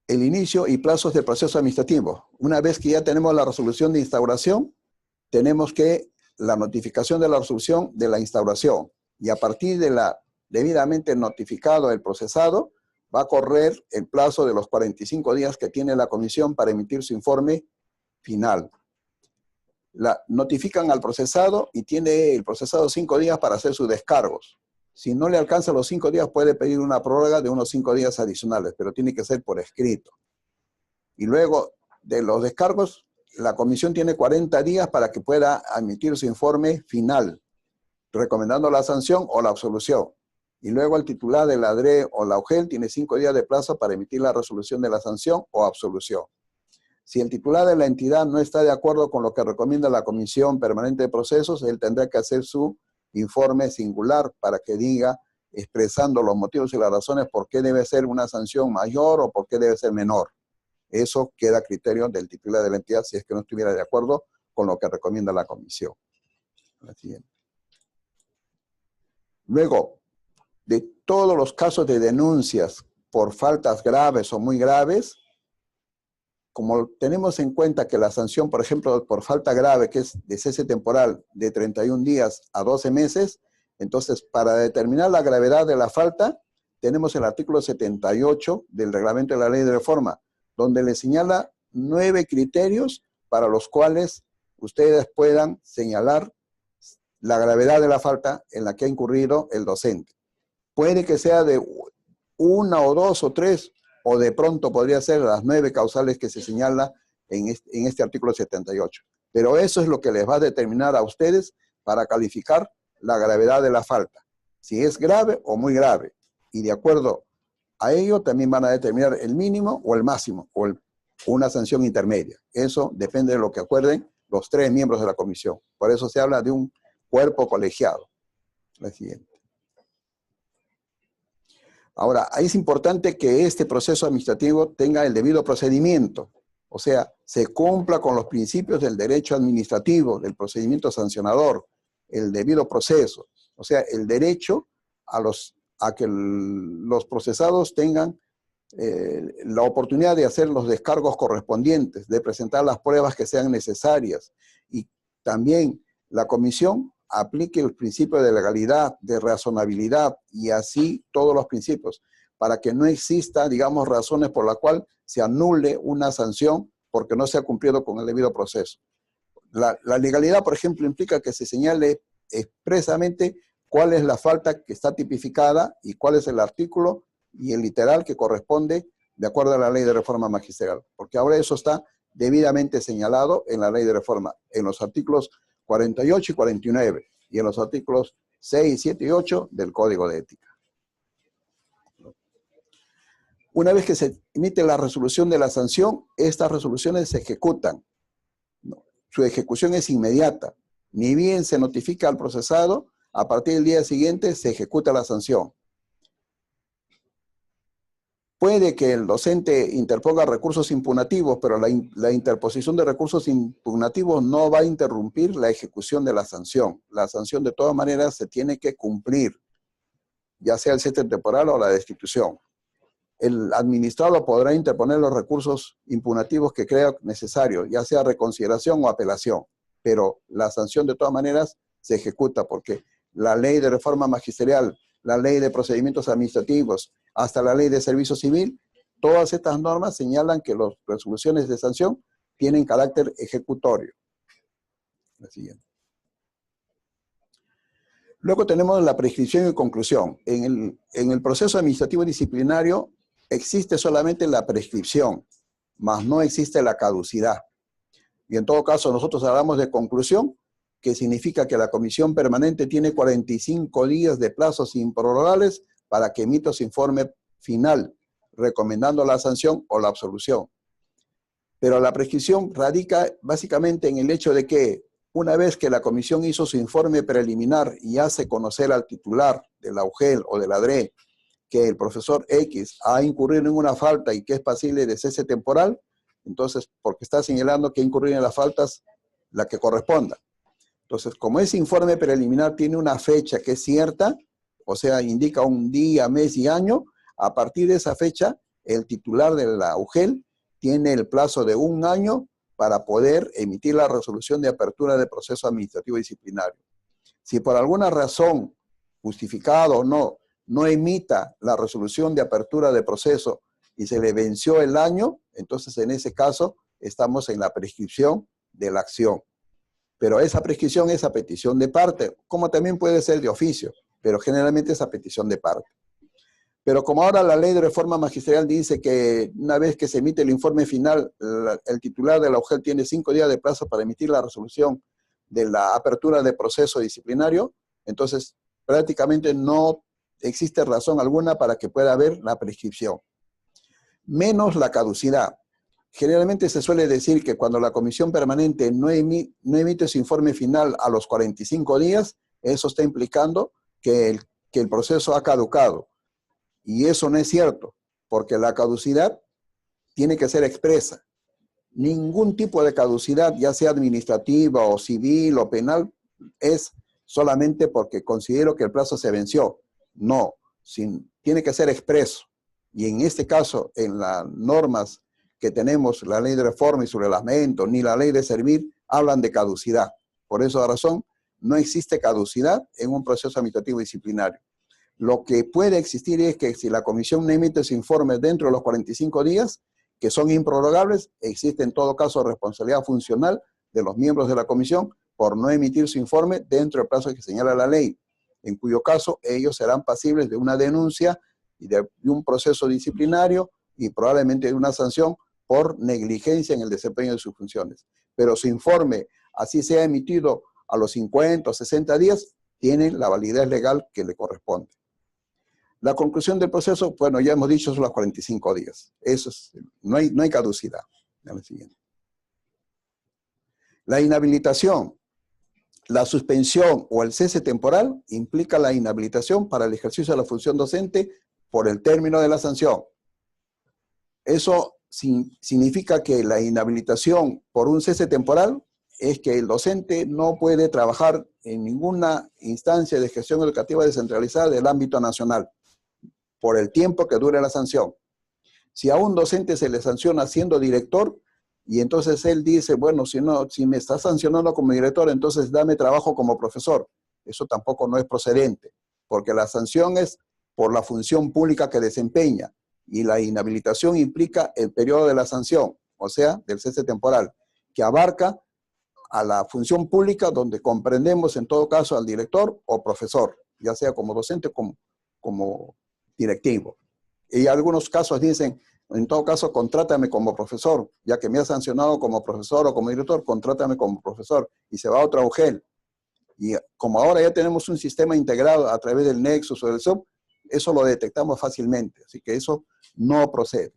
El inicio y plazos del proceso administrativo. Una vez que ya tenemos la resolución de instauración, tenemos que la notificación de la resolución de la instauración. Y a partir de la debidamente notificado el procesado, va a correr el plazo de los 45 días que tiene la comisión para emitir su informe final. Notifican al procesado y tiene el procesado 5 días para hacer sus descargos. Si no le alcanza los 5 días, puede pedir una prórroga de unos 5 días adicionales, pero tiene que ser por escrito. Y luego de los descargos, la comisión tiene 40 días para que pueda emitir su informe final, recomendando la sanción o la absolución. Y luego el titular de la DRE o la UGEL tiene 5 días de plazo para emitir la resolución de la sanción o absolución. Si el titular de la entidad no está de acuerdo con lo que recomienda la Comisión Permanente de Procesos, él tendrá que hacer su informe singular para que diga, expresando los motivos y las razones por qué debe ser una sanción mayor o por qué debe ser menor. Eso queda a criterio del titular de la entidad si es que no estuviera de acuerdo con lo que recomienda la Comisión. La siguiente. Luego, de todos los casos de denuncias por faltas graves o muy graves, como tenemos en cuenta que la sanción, por ejemplo, por falta grave, que es de cese temporal de 31 días a 12 meses, entonces, para determinar la gravedad de la falta, tenemos el artículo 78 del reglamento de la ley de reforma, donde le señala 9 criterios para los cuales ustedes puedan señalar la gravedad de la falta en la que ha incurrido el docente. Puede que sea de 1 o 2 o 3, o de pronto podría ser las 9 causales que se señala en este artículo 78. Pero eso es lo que les va a determinar a ustedes para calificar la gravedad de la falta. Si es grave o muy grave. Y de acuerdo a ello también van a determinar el mínimo o el máximo, o una sanción intermedia. Eso depende de lo que acuerden los 3 miembros de la comisión. Por eso se habla de un cuerpo colegiado. La siguiente. Ahora, es importante que este proceso administrativo tenga el debido procedimiento, o sea, se cumpla con los principios del derecho administrativo, del procedimiento sancionador, el debido proceso, o sea, el derecho a que los procesados tengan la oportunidad de hacer los descargos correspondientes, de presentar las pruebas que sean necesarias, y también la comisión aplique el principio de legalidad, de razonabilidad, y así todos los principios, para que no exista, digamos, razones por las cuales se anule una sanción porque no se ha cumplido con el debido proceso. La legalidad, por ejemplo, implica que se señale expresamente cuál es la falta que está tipificada y cuál es el artículo y el literal que corresponde de acuerdo a la ley de reforma magisterial, porque ahora eso está debidamente señalado en la ley de reforma, en los artículos 48 y 49, y en los artículos 6, 7 y 8 del Código de Ética. Una vez que se emite la resolución de la sanción, estas resoluciones se ejecutan. Su ejecución es inmediata. Ni bien se notifica al procesado, a partir del día siguiente se ejecuta la sanción. Puede que el docente interponga recursos impugnativos, pero la interposición de recursos impugnativos no va a interrumpir la ejecución de la sanción. La sanción de todas maneras se tiene que cumplir, ya sea el cese temporal o la destitución. El administrado podrá interponer los recursos impugnativos que crea necesario, ya sea reconsideración o apelación, pero la sanción de todas maneras se ejecuta porque la ley de reforma magisterial, la ley de procedimientos administrativos, hasta la ley de servicio civil, todas estas normas señalan que las resoluciones de sanción tienen carácter ejecutorio. La siguiente. Luego tenemos la prescripción y conclusión. En el proceso administrativo disciplinario existe solamente la prescripción, mas no existe la caducidad. Y en todo caso nosotros hablamos de conclusión, que significa que la comisión permanente tiene 45 días de plazos improrrogables para que emita su informe final, recomendando la sanción o la absolución. Pero la prescripción radica básicamente en el hecho de que una vez que la comisión hizo su informe preliminar y hace conocer al titular de la UGEL o de la DRE que el profesor X ha incurrido en una falta y que es pasible de cese temporal, entonces, porque está señalando que ha incurrido en las faltas la que corresponda. Entonces, como ese informe preliminar tiene una fecha que es cierta, o sea, indica un día, mes y año, a partir de esa fecha, el titular de la UGEL tiene el plazo de 1 año para poder emitir la resolución de apertura de proceso administrativo disciplinario. Si por alguna razón, justificada o no, no emita la resolución de apertura de proceso y se le venció el año, entonces en ese caso estamos en la prescripción de la acción. Pero esa prescripción es a petición de parte, como también puede ser de oficio, pero generalmente es a petición de parte. Pero como ahora la ley de reforma magisterial dice que una vez que se emite el informe final, el titular de la UGEL tiene 5 días de plazo para emitir la resolución de la apertura de proceso disciplinario, entonces prácticamente no existe razón alguna para que pueda haber la prescripción. Menos la caducidad. Generalmente se suele decir que cuando la comisión permanente no emite su informe final a los 45 días, eso está implicando que el proceso ha caducado. Y eso no es cierto, porque la caducidad tiene que ser expresa. Ningún tipo de caducidad, ya sea administrativa o civil o penal, es solamente porque considero que el plazo se venció. No, tiene que ser expreso. Y en este caso, en las normas que tenemos, la ley de reforma y su reglamento, ni la ley de servir, hablan de caducidad. Por esa razón, no existe caducidad en un proceso administrativo disciplinario. Lo que puede existir es que si la comisión no emite su informe dentro de los 45 días, que son improrrogables, existe en todo caso responsabilidad funcional de los miembros de la comisión por no emitir su informe dentro del plazo que señala la ley, en cuyo caso ellos serán pasibles de una denuncia y de un proceso disciplinario y probablemente de una sanción por negligencia en el desempeño de sus funciones. Pero su informe, así sea emitido a los 50 o 60 días, tiene la validez legal que le corresponde. La conclusión del proceso, bueno, ya hemos dicho, son los 45 días. Eso es, no hay caducidad. La siguiente. La inhabilitación, la suspensión o el cese temporal implica la inhabilitación para el ejercicio de la función docente por el término de la sanción. Eso significa que la inhabilitación por un cese temporal es que el docente no puede trabajar en ninguna instancia de gestión educativa descentralizada del ámbito nacional por el tiempo que dure la sanción. Si a un docente se le sanciona siendo director, y entonces él dice, bueno, si me está sancionando como director, entonces dame trabajo como profesor. Eso tampoco no es procedente, porque la sanción es por la función pública que desempeña, y la inhabilitación implica el periodo de la sanción, o sea, del cese temporal, que abarca a la función pública donde comprendemos en todo caso al director o profesor, ya sea como docente o como directivo. Y algunos casos dicen, en todo caso, contrátame como profesor, ya que me ha sancionado como profesor o como director, contrátame como profesor, y se va a otra UGEL. Y como ahora ya tenemos un sistema integrado a través del Nexus o del SUB, eso lo detectamos fácilmente, así que eso no procede.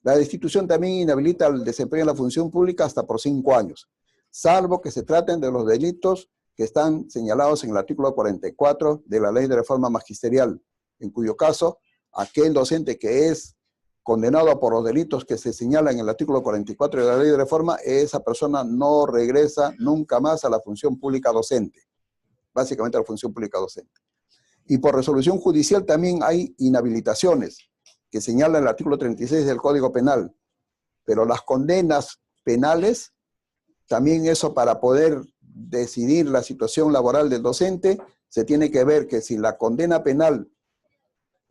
La destitución también inhabilita el desempeño de la función pública hasta por 5 años, salvo que se traten de los delitos que están señalados en el artículo 44 de la Ley de Reforma Magisterial, en cuyo caso, aquel docente que es condenado por los delitos que se señalan en el artículo 44 de la Ley de Reforma, esa persona no regresa nunca más a la función pública docente, básicamente a la función pública docente. Y por resolución judicial también hay inhabilitaciones, que señala el artículo 36 del Código Penal, pero las condenas penales, también eso para poder decidir la situación laboral del docente, se tiene que ver que si la condena penal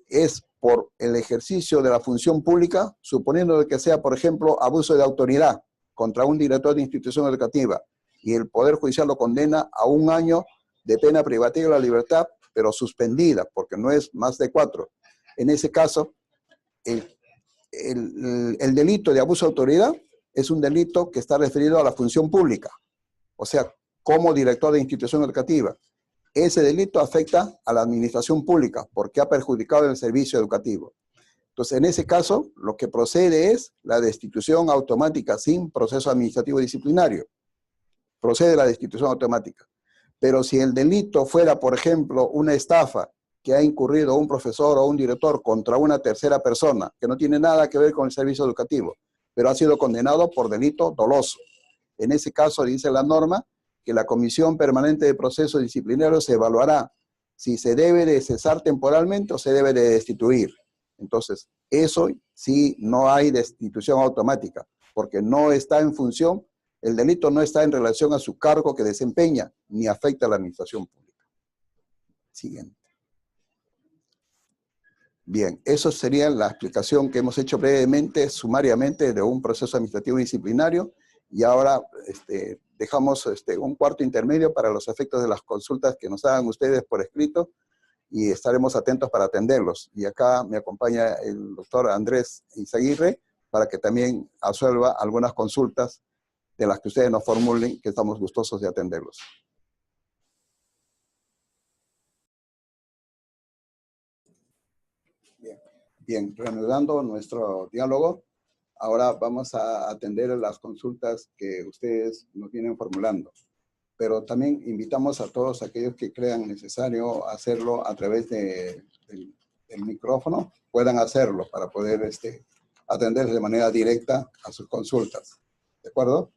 es por el ejercicio de la función pública, suponiendo que sea, por ejemplo, abuso de autoridad contra un director de institución educativa, y el Poder Judicial lo condena a 1 año de pena privativa de la libertad, pero suspendida, porque no es más de 4. En ese caso, el delito de abuso de autoridad es un delito que está referido a la función pública, o sea, como director de institución educativa. Ese delito afecta a la administración pública porque ha perjudicado el servicio educativo. Entonces, en ese caso, lo que procede es la destitución automática sin proceso administrativo disciplinario. Procede la destitución automática. Pero si el delito fuera, por ejemplo, una estafa que ha incurrido un profesor o un director contra una tercera persona, que no tiene nada que ver con el servicio educativo, pero ha sido condenado por delito doloso. En ese caso, dice la norma, que la Comisión Permanente de Procesos Disciplinarios se evaluará si se debe de cesar temporalmente o se debe de destituir. Entonces, eso sí no hay destitución automática, porque no está en función, el delito no está en relación a su cargo que desempeña, ni afecta a la administración pública. Siguiente. Bien, eso sería la explicación que hemos hecho brevemente, sumariamente, de un proceso administrativo disciplinario, y ahora dejamos un cuarto intermedio para los efectos de las consultas que nos hagan ustedes por escrito, y estaremos atentos para atenderlos. Y acá me acompaña el doctor Andrés Izaguirre para que también absuelva algunas consultas de las que ustedes nos formulen, que estamos gustosos de atenderlos. Bien, reanudando nuestro diálogo, ahora vamos a atender las consultas que ustedes nos vienen formulando. Pero también invitamos a todos aquellos que crean necesario hacerlo a través del micrófono, puedan hacerlo para poder atender de manera directa a sus consultas. ¿De acuerdo?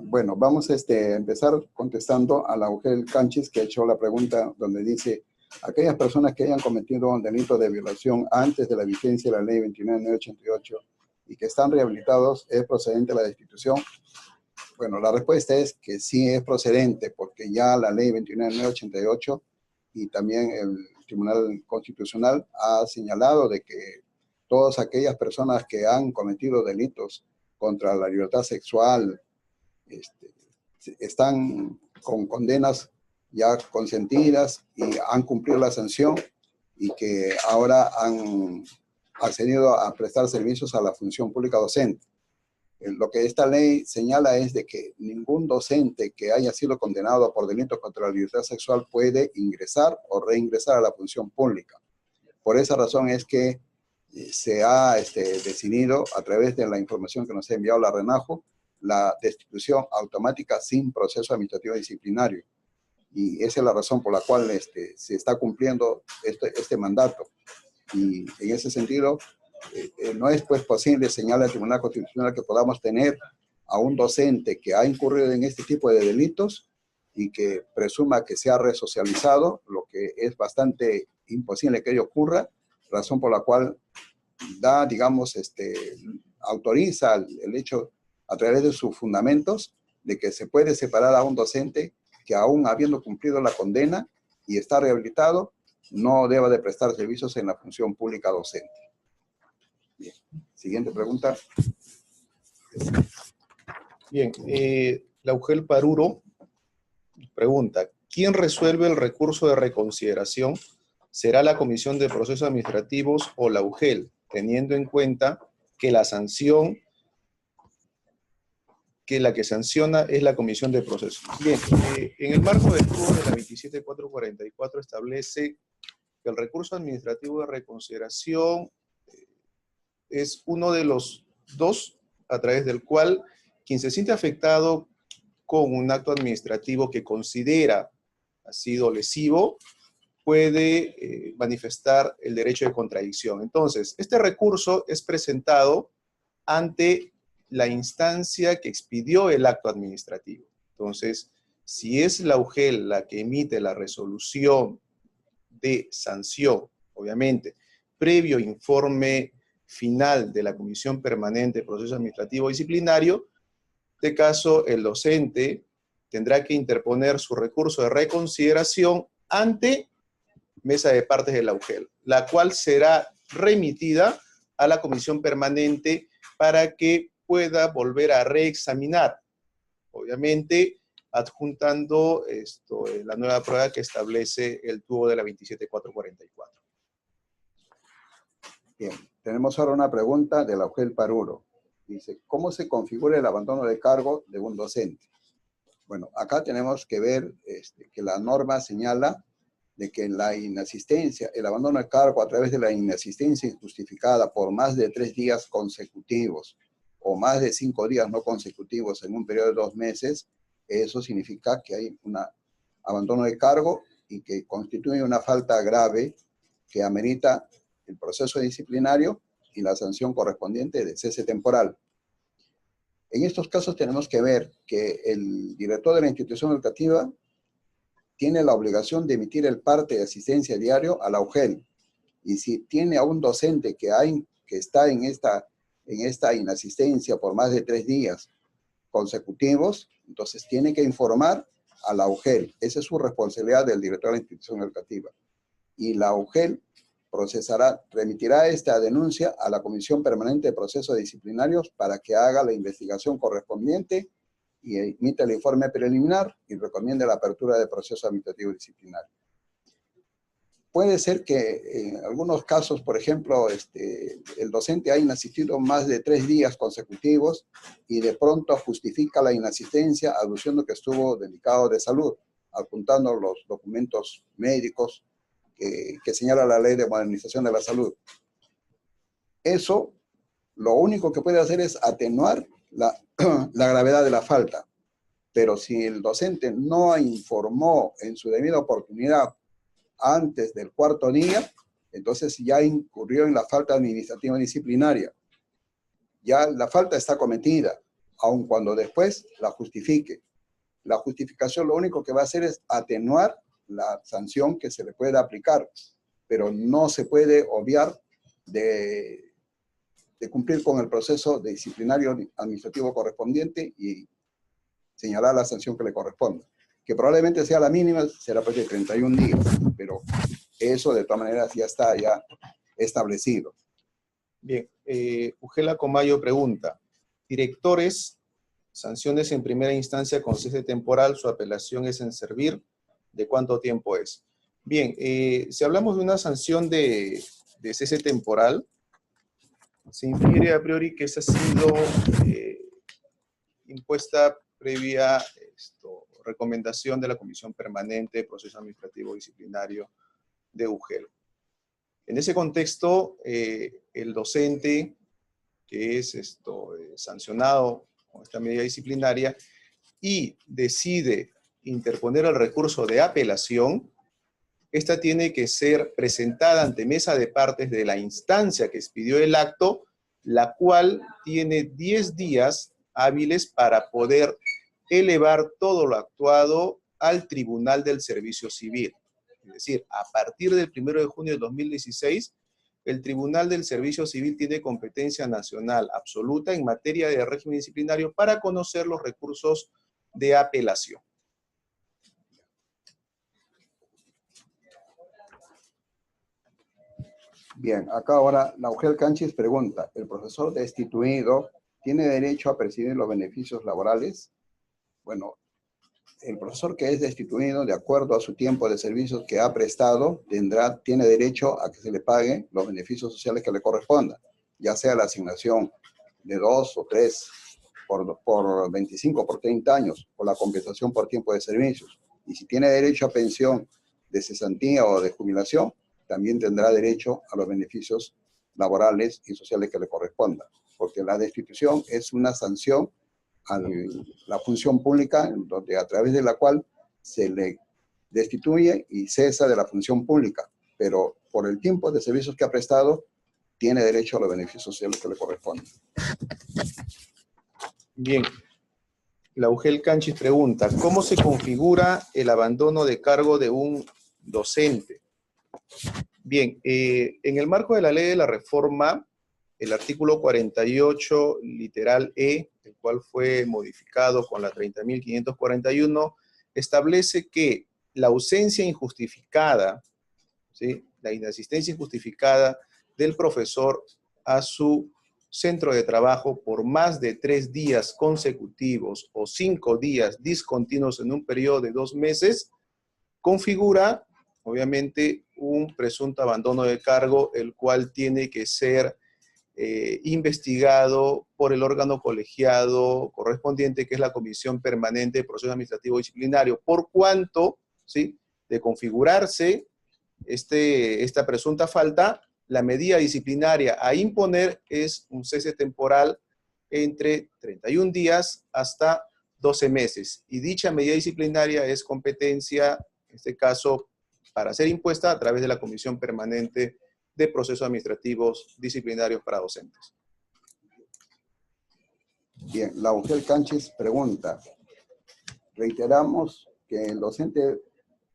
Bueno, vamos a empezar contestando a la Ugel Canchis, que ha hecho la pregunta donde dice: aquellas personas que hayan cometido un delito de violación antes de la vigencia de la ley 29.988 y que están rehabilitados, ¿es procedente la destitución? Bueno, la respuesta es que sí es procedente, porque ya la ley 29.988 y también el Tribunal Constitucional ha señalado de que todas aquellas personas que han cometido delitos contra la libertad sexual están con condenas ya consentidas y han cumplido la sanción y que ahora han accedido a prestar servicios a la función pública docente. Lo que esta ley señala es de que ningún docente que haya sido condenado por delitos contra la libertad sexual puede ingresar o reingresar a la función pública. Por esa razón es que se ha decidido, a través de la información que nos ha enviado la RENAJO, la destitución automática sin proceso administrativo disciplinario. Y esa es la razón por la cual se está cumpliendo este mandato. Y en ese sentido, no es pues posible, señala el Tribunal Constitucional, que podamos tener a un docente que ha incurrido en este tipo de delitos y que presuma que se ha resocializado, lo que es bastante imposible que ello ocurra, razón por la cual da, digamos, autoriza el hecho a través de sus fundamentos de que se puede separar a un docente que aún habiendo cumplido la condena y está rehabilitado, no deba de prestar servicios en la función pública docente. Bien. Siguiente pregunta. Bien, la Ugel Paruro pregunta: ¿quién resuelve el recurso de reconsideración? ¿Será la Comisión de Procesos Administrativos o la Ugel, teniendo en cuenta que la sanción, que la que sanciona es la Comisión de Procesos? Bien, en el marco del tubo de la 27444 establece que el recurso administrativo de reconsideración es uno de los dos a través del cual quien se siente afectado con un acto administrativo que considera ha sido lesivo puede manifestar el derecho de contradicción. Entonces, este recurso es presentado ante la instancia que expidió el acto administrativo. Entonces, si es la UGEL la que emite la resolución de sanción, obviamente, previo informe final de la Comisión Permanente de Proceso Administrativo Disciplinario, en este caso el docente tendrá que interponer su recurso de reconsideración ante Mesa de Partes de la UGEL, la cual será remitida a la Comisión Permanente para que pueda volver a reexaminar, obviamente adjuntando la nueva prueba que establece el tubo de la 27444. Bien, tenemos ahora una pregunta de la Ugel Paruro. Dice: ¿cómo se configura el abandono de cargo de un docente? Bueno, acá tenemos que ver que la norma señala de que la inasistencia, el abandono de cargo a través de la inasistencia injustificada por más de 3 días consecutivos o más de 5 días no consecutivos en un periodo de 2 meses, eso significa que hay un abandono de cargo y que constituye una falta grave que amerita el proceso disciplinario y la sanción correspondiente de cese temporal. En estos casos tenemos que ver que el director de la institución educativa tiene la obligación de emitir el parte de asistencia diario a la UGEL. Y si tiene a un docente que está en esta inasistencia por más de 3 días consecutivos, entonces tiene que informar a la UGEL. Esa es su responsabilidad del director de la institución educativa. Y la UGEL remitirá esta denuncia a la Comisión Permanente de Procesos Disciplinarios para que haga la investigación correspondiente y emita el informe preliminar y recomiende la apertura de proceso administrativo disciplinario. puede ser que en algunos casos, por ejemplo, el docente ha inasistido más de 3 días consecutivos y de pronto justifica la inasistencia aduciendo que estuvo delicado de salud, adjuntando los documentos médicos que señala la Ley de Modernización de la Salud. Eso, lo único que puede hacer es atenuar la gravedad de la falta. Pero si el docente no informó en su debida oportunidad antes del 4.º día, entonces ya incurrió en la falta administrativa disciplinaria. Ya la falta está cometida, aun cuando después la justifique. La justificación lo único que va a hacer es atenuar la sanción que se le puede aplicar, pero no se puede obviar de cumplir con el proceso disciplinario administrativo correspondiente y señalar la sanción que le corresponda. Que probablemente sea la mínima, será pues de 31 días, pero eso de todas maneras ya está ya establecido. Bien, Ugela Comayo pregunta, directores, sanciones en primera instancia con cese temporal, su apelación es en servir, ¿de cuánto tiempo es? Bien, si hablamos de una sanción de cese temporal, se infiere a priori que esa ha sido impuesta previa recomendación de la Comisión Permanente de Proceso Administrativo Disciplinario de UGEL. En ese contexto, el docente que es sancionado con esta medida disciplinaria y decide interponer el recurso de apelación, esta tiene que ser presentada ante mesa de partes de la instancia que expidió el acto, la cual tiene 10 días hábiles para poder elevar todo lo actuado al Tribunal del Servicio Civil. Es decir, a partir del 1 de junio de 2016, el Tribunal del Servicio Civil tiene competencia nacional absoluta en materia de régimen disciplinario para conocer los recursos de apelación. Bien, acá ahora Naugel Canchis pregunta, ¿el profesor destituido tiene derecho a percibir los beneficios laborales? Bueno, el profesor que es destituido, de acuerdo a su tiempo de servicios que ha prestado, tiene derecho a que se le paguen los beneficios sociales que le correspondan, ya sea la asignación de 2 o 3 por 25, por 30 años, o la compensación por tiempo de servicios. Y si tiene derecho a pensión de cesantía o de jubilación, también tendrá derecho a los beneficios laborales y sociales que le correspondan, porque la destitución es una sanción a la función pública, donde, a través de la cual se le destituye y cesa de la función pública, pero por el tiempo de servicios que ha prestado, tiene derecho a los beneficios sociales que le corresponden. Bien, Laugel Canchis pregunta, ¿cómo se configura el abandono de cargo de un docente? Bien, en el marco de la ley de la reforma, el artículo 48, literal E, el cual fue modificado con la 30.541, establece que la ausencia injustificada, ¿sí?, la inasistencia injustificada del profesor a su centro de trabajo por más de 3 días consecutivos o 5 días discontinuos en un periodo de 2 meses, configura, obviamente, un presunto abandono de cargo, el cual tiene que ser investigado por el órgano colegiado correspondiente, que es la Comisión Permanente de Proceso Administrativo Disciplinario, por cuanto, ¿sí?, de configurarse esta presunta falta, la medida disciplinaria a imponer es un cese temporal entre 31 días hasta 12 meses. Y dicha medida disciplinaria es competencia, en este caso, para ser impuesta a través de la Comisión Permanente de Procesos Administrativos Disciplinarios para Docentes. Bien, Laugel Canchis pregunta, reiteramos que el docente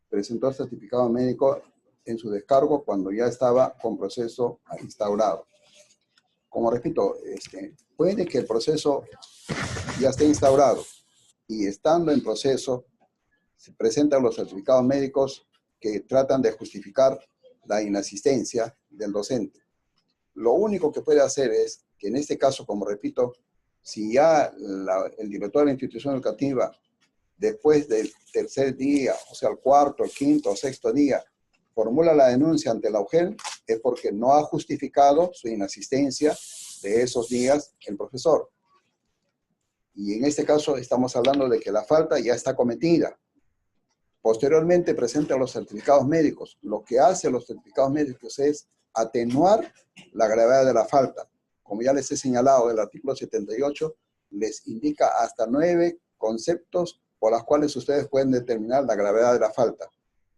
presentó el certificado médico en su descargo cuando ya estaba con proceso instaurado. Como repito, puede que el proceso ya esté instaurado y estando en proceso se presentan los certificados médicos que tratan de justificar la inasistencia del docente. Lo único que puede hacer es que en este caso, como repito, si ya el director de la institución educativa, después del 3.º día, o sea, el 4.º, 5.º o 6.º día, formula la denuncia ante la UGEL es porque no ha justificado su inasistencia de esos días el profesor. Y en este caso estamos hablando de que la falta ya está cometida. Posteriormente presenta los certificados médicos. Lo que hacen los certificados médicos es atenuar la gravedad de la falta. Como ya les he señalado, el artículo 78 les indica hasta 9 conceptos por los cuales ustedes pueden determinar la gravedad de la falta.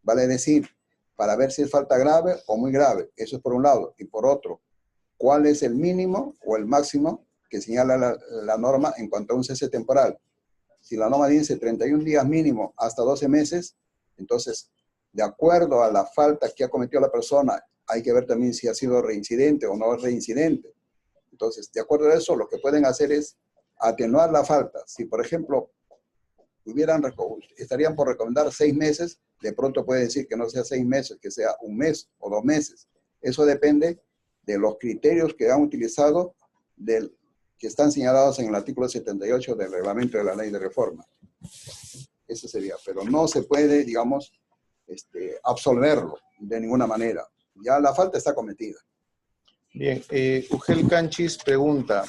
Vale decir, para ver si es falta grave o muy grave. Eso es por un lado. Y por otro, ¿cuál es el mínimo o el máximo que señala la norma en cuanto a un cese temporal? Si la norma dice 31 días mínimo hasta 12 meses, entonces, de acuerdo a la falta que ha cometido la persona, hay que ver también si ha sido reincidente o no es reincidente. Entonces, de acuerdo a eso, lo que pueden hacer es atenuar la falta. Si, por ejemplo, estarían por recomendar 6 meses, de pronto puede decir que no sea 6 meses, que sea 1 mes o 2 meses. Eso depende de los criterios que han utilizado, que están señalados en el artículo 78 del reglamento de la ley de reforma. Eso sería, pero no se puede, digamos, absolverlo de ninguna manera. Ya la falta está cometida. Bien, Ugel Canchis pregunta,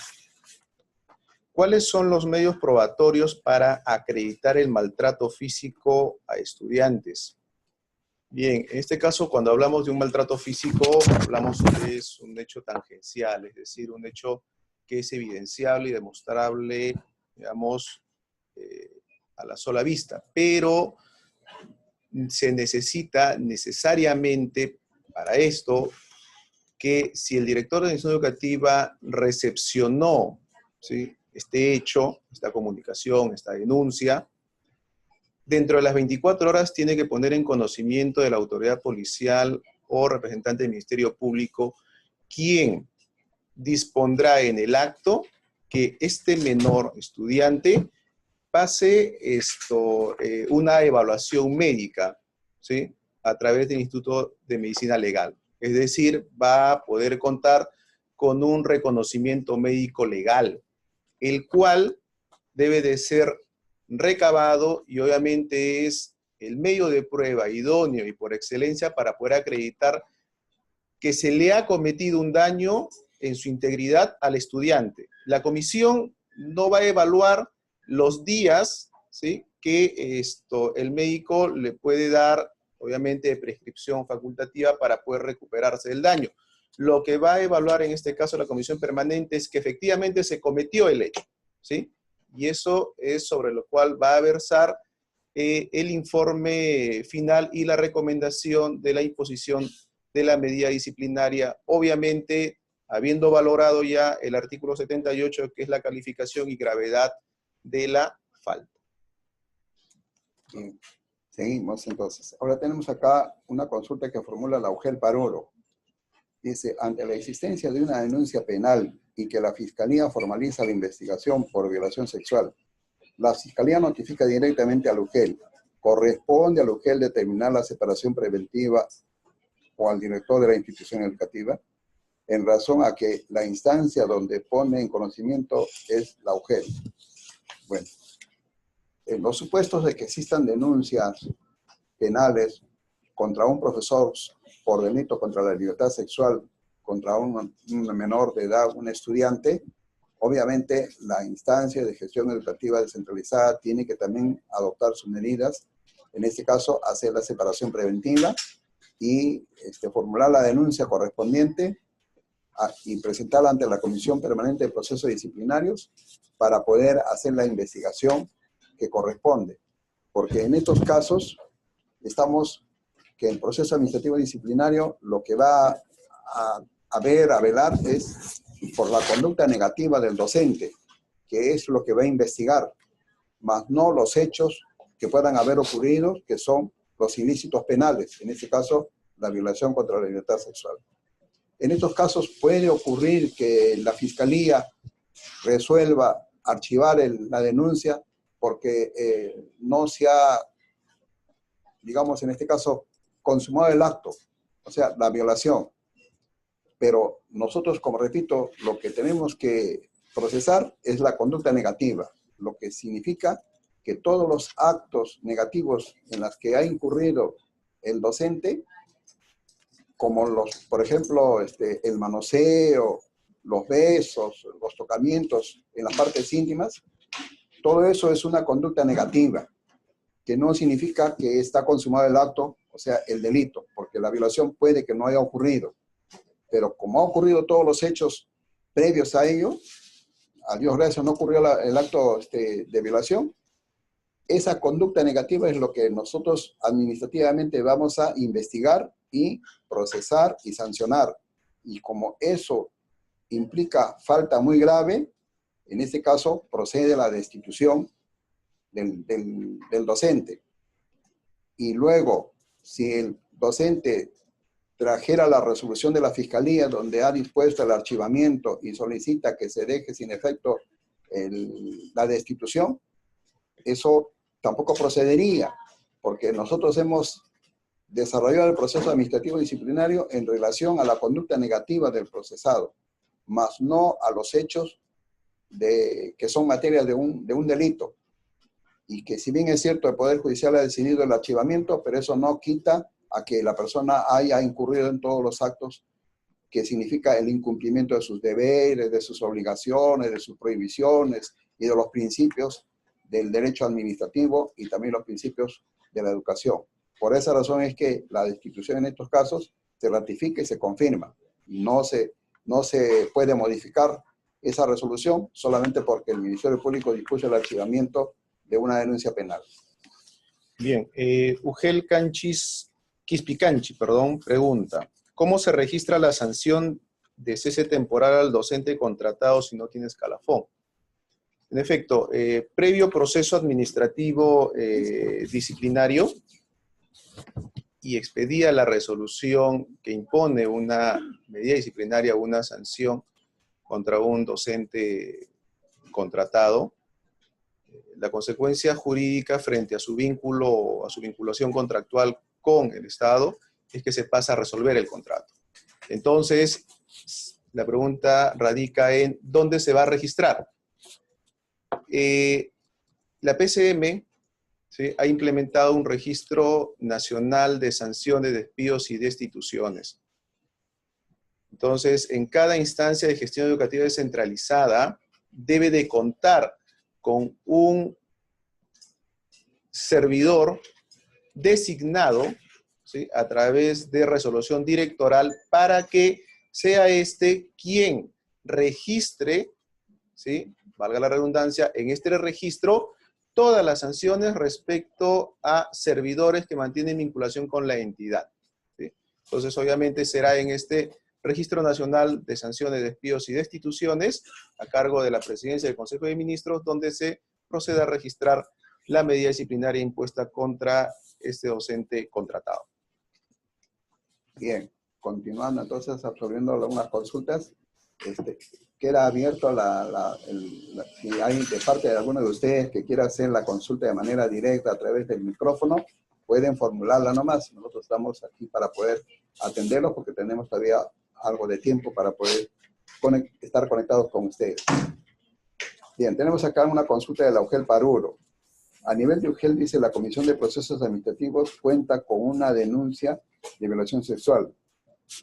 ¿cuáles son los medios probatorios para acreditar el maltrato físico a estudiantes? Bien, en este caso, cuando hablamos de un maltrato físico, hablamos de un hecho tangencial, es decir, un hecho que es evidenciable y demostrable, digamos, a la sola vista. Pero se necesita necesariamente para esto que si el director de la institución educativa recepcionó, ¿sí?, este hecho, esta comunicación, esta denuncia, dentro de las 24 horas tiene que poner en conocimiento de la autoridad policial o representante del Ministerio Público, quien dispondrá en el acto que este menor estudiante pase una evaluación médica, ¿sí?, a través del Instituto de Medicina Legal. Es decir, va a poder contar con un reconocimiento médico legal, el cual debe de ser recabado y obviamente es el medio de prueba idóneo y por excelencia para poder acreditar que se le ha cometido un daño en su integridad al estudiante. La comisión no va a evaluar los días, ¿sí?, que el médico le puede dar, obviamente, de prescripción facultativa para poder recuperarse del daño. Lo que va a evaluar en este caso la comisión permanente es que efectivamente se cometió el hecho, ¿sí? Y eso es sobre lo cual va a versar el informe final y la recomendación de la imposición de la medida disciplinaria, obviamente habiendo valorado ya el artículo 78, que es la calificación y gravedad de la falta. Bien. Seguimos entonces. Ahora tenemos acá una consulta que formula la UGEL Paroro. Dice, ante la existencia de una denuncia penal y que la Fiscalía formaliza la investigación por violación sexual, la Fiscalía notifica directamente al UGEL. ¿Corresponde al UGEL determinar la separación preventiva o al director de la institución educativa? En razón a que la instancia donde pone en conocimiento es la UGEL. Bueno, en los supuestos de que existan denuncias penales contra un profesor por delito contra la libertad sexual, contra un menor de edad, un estudiante, obviamente la instancia de gestión educativa descentralizada tiene que también adoptar sus medidas, en este caso hacer la separación preventiva y formular la denuncia correspondiente y presentarla ante la Comisión Permanente de Procesos Disciplinarios para poder hacer la investigación que corresponde. Porque en estos casos estamos que el proceso administrativo disciplinario lo que va a velar es por la conducta negativa del docente, que es lo que va a investigar, más no los hechos que puedan haber ocurrido, que son los ilícitos penales, en este caso la violación contra la libertad sexual. En estos casos puede ocurrir que la Fiscalía resuelva archivar la denuncia porque no se ha, digamos en este caso, consumado el acto, o sea, la violación. Pero nosotros, como repito, lo que tenemos que procesar es la conducta negativa, lo que significa que todos los actos negativos en los que ha incurrido el docente como por ejemplo, el manoseo, los besos, los tocamientos en las partes íntimas, todo eso es una conducta negativa, que no significa que está consumado el acto, o sea, el delito, porque la violación puede que no haya ocurrido, pero como ha ocurrido todos los hechos previos a ello, a Dios gracias no ocurrió el acto de violación, esa conducta negativa es lo que nosotros administrativamente vamos a investigar y procesar y sancionar. Y como eso implica falta muy grave, en este caso procede la destitución del docente. Y luego, si el docente trajera la resolución de la Fiscalía donde ha dispuesto el archivamiento y solicita que se deje sin efecto la destitución, eso tampoco procedería, porque nosotros hemos desarrollado el proceso administrativo disciplinario en relación a la conducta negativa del procesado, más no a los hechos que son materia de un delito. Y que si bien es cierto, el Poder Judicial ha decidido el archivamiento, pero eso no quita a que la persona haya incurrido en todos los actos que significa el incumplimiento de sus deberes, de sus obligaciones, de sus prohibiciones y de los principios del derecho administrativo y también los principios de la educación. Por esa razón es que la destitución en estos casos se ratifica y se confirma. No se puede modificar esa resolución solamente porque el Ministerio Público dispuso el archivamiento de una denuncia penal. Bien, Ugel Quispicanchi, pregunta, ¿cómo se registra la sanción de cese temporal al docente contratado si no tiene escalafón? En efecto, previo proceso administrativo disciplinario y expedía la resolución que impone una medida disciplinaria o una sanción contra un docente contratado, la consecuencia jurídica frente a su vínculo, a su vinculación contractual con el Estado, es que se pasa a resolver el contrato. Entonces, la pregunta radica en ¿dónde se va a registrar? La PCM, ¿sí?, ha implementado un registro nacional de sanciones, despidos y destituciones. Entonces, en cada instancia de gestión educativa descentralizada, debe de contar con un servidor designado, ¿sí?, a través de resolución directoral para que sea quien registre, ¿sí?, valga la redundancia, en este registro todas las sanciones respecto a servidores que mantienen vinculación con la entidad, ¿sí? Entonces, obviamente, será en este Registro Nacional de Sanciones, Despidos y Destituciones, a cargo de la Presidencia del Consejo de Ministros, donde se proceda a registrar la medida disciplinaria impuesta contra este docente contratado. Bien, continuando entonces absorbiendo algunas consultas, queda abierto si hay de parte de alguno de ustedes que quiera hacer la consulta de manera directa a través del micrófono, pueden formularla nomás. Nosotros estamos aquí para poder atenderlos porque tenemos todavía algo de tiempo para poder estar conectados con ustedes. Bien, tenemos acá una consulta de la Ugel Paruro. A nivel de Ugel, dice, la Comisión de Procesos Administrativos cuenta con una denuncia de violación sexual.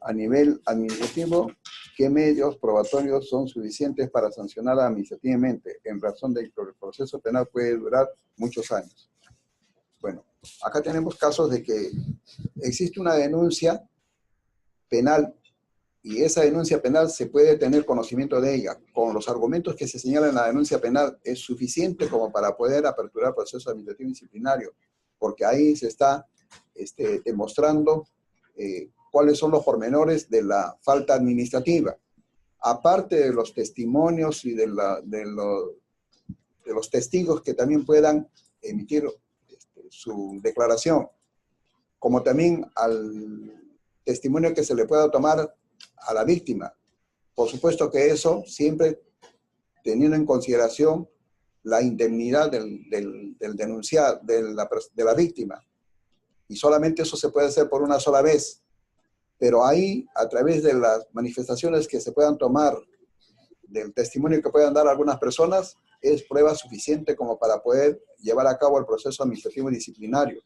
A nivel administrativo, ¿qué medios probatorios son suficientes para sancionar administrativamente, en razón de que el proceso penal puede durar muchos años? Bueno, acá tenemos casos de que existe una denuncia penal y esa denuncia penal se puede tener conocimiento de ella. Con los argumentos que se señalan en la denuncia penal es suficiente como para poder aperturar proceso administrativo disciplinario, porque ahí se está demostrando cuáles son los pormenores de la falta administrativa. Aparte de los testimonios y de los testigos que también puedan emitir su declaración, como también al testimonio que se le pueda tomar a la víctima. Por supuesto que eso siempre teniendo en consideración la indemnidad del denunciado, de la víctima. Y solamente eso se puede hacer por una sola vez. Pero ahí, a través de las manifestaciones que se puedan tomar, del testimonio que puedan dar algunas personas, es prueba suficiente como para poder llevar a cabo el proceso administrativo y disciplinario.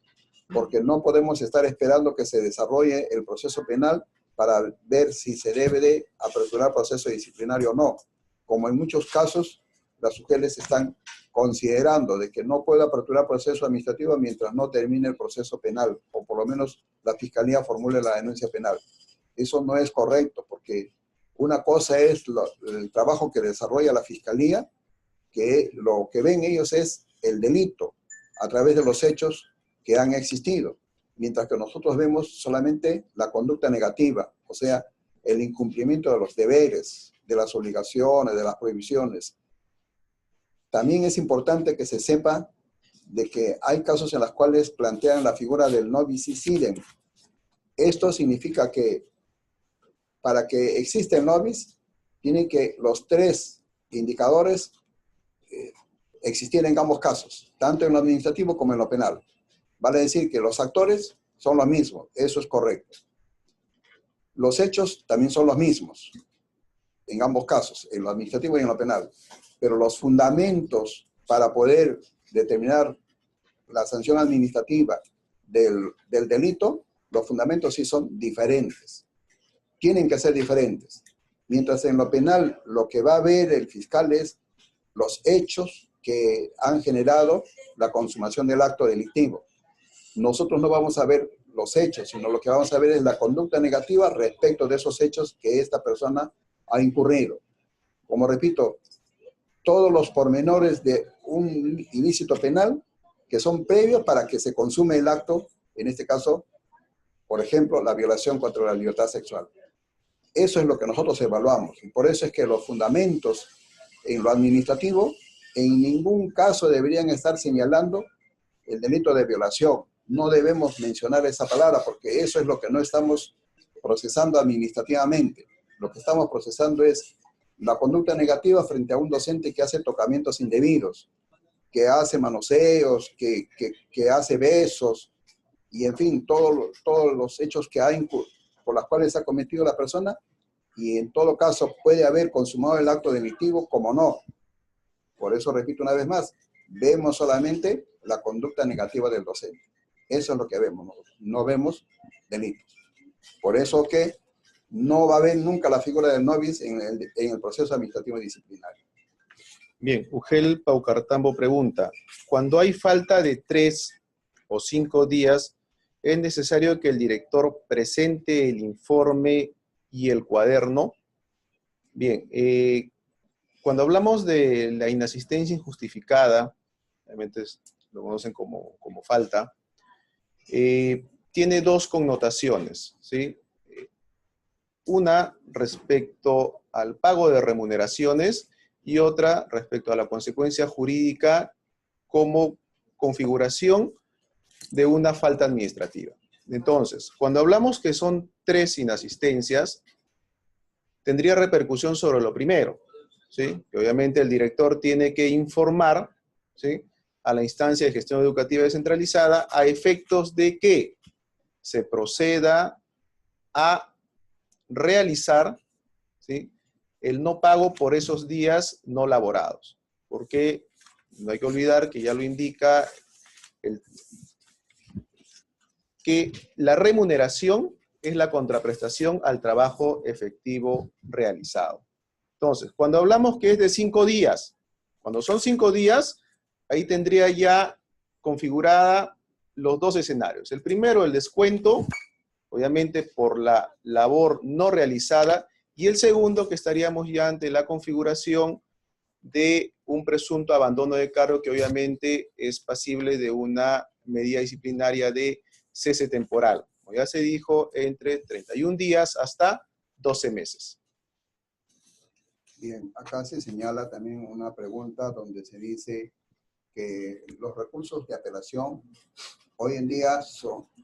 porque no podemos estar esperando que se desarrolle el proceso penal para ver si se debe de aperturar proceso disciplinario o no. Como en muchos casos, las UGELs están considerando de que no puede aperturar proceso administrativo mientras no termine el proceso penal, o por lo menos la Fiscalía formule la denuncia penal. Eso no es correcto, porque una cosa es el trabajo que desarrolla la Fiscalía, que lo que ven ellos es el delito a través de los hechos que han existido, mientras que nosotros vemos solamente la conducta negativa, o sea, el incumplimiento de los deberes, de las obligaciones, de las prohibiciones. También es importante que se sepa de que hay casos en los cuales plantean la figura del non bis in idem. Esto significa que para que exista el non bis, tienen que los tres indicadores existir en ambos casos, tanto en lo administrativo como en lo penal. Vale decir que los actores son los mismos, eso es correcto. Los hechos también son los mismos, en ambos casos, en lo administrativo y en lo penal. Pero los fundamentos para poder determinar la sanción administrativa del delito, los fundamentos sí son diferentes. Tienen que ser diferentes. Mientras en lo penal lo que va a ver el fiscal es los hechos que han generado la consumación del acto delictivo. Nosotros no vamos a ver los hechos, sino lo que vamos a ver es la conducta negativa respecto de esos hechos que esta persona ha incurrido. Como repito, todos los pormenores de un ilícito penal que son previos para que se consume el acto, en este caso, por ejemplo, la violación contra la libertad sexual. Eso es lo que nosotros evaluamos, y por eso es que los fundamentos en lo administrativo en ningún caso deberían estar señalando el delito de violación. No debemos mencionar esa palabra porque eso es lo que no estamos procesando administrativamente. Lo que estamos procesando es la conducta negativa frente a un docente que hace tocamientos indebidos, que hace manoseos, que hace besos, y en fin, todos los hechos que hay por los cuales ha cometido la persona, y en todo caso puede haber consumado el acto delictivo, como no. Por eso, repito una vez más, vemos solamente la conducta negativa del docente. Eso es lo que vemos, no vemos delitos. Por eso que no va a haber nunca la figura del non bis en el proceso administrativo disciplinario. Bien, Ugel Paucartambo pregunta, cuando hay falta de 3 o 5 días, ¿es necesario que el director presente el informe y el cuaderno? Bien, cuando hablamos de la inasistencia injustificada, realmente lo conocen como falta, tiene dos connotaciones, ¿sí? Una respecto al pago de remuneraciones y otra respecto a la consecuencia jurídica como configuración de una falta administrativa. Entonces, cuando hablamos que son 3 inasistencias, tendría repercusión sobre lo primero, ¿sí? Que obviamente el director tiene que informar, ¿sí?, a la instancia de gestión educativa descentralizada a efectos de que se proceda a realizar, ¿sí?, el no pago por esos días no laborados. Porque no hay que olvidar que ya lo indica que la remuneración es la contraprestación al trabajo efectivo realizado. Entonces, cuando hablamos que es de 5 días, cuando son 5 días, ahí tendría ya configurada los dos escenarios. El primero, el descuento, obviamente por la labor no realizada, y el segundo, que estaríamos ya ante la configuración de un presunto abandono de cargo que obviamente es pasible de una medida disciplinaria de cese temporal. Como ya se dijo, entre 31 días hasta 12 meses. Bien, acá se señala también una pregunta donde se dice que los recursos de apelación hoy en día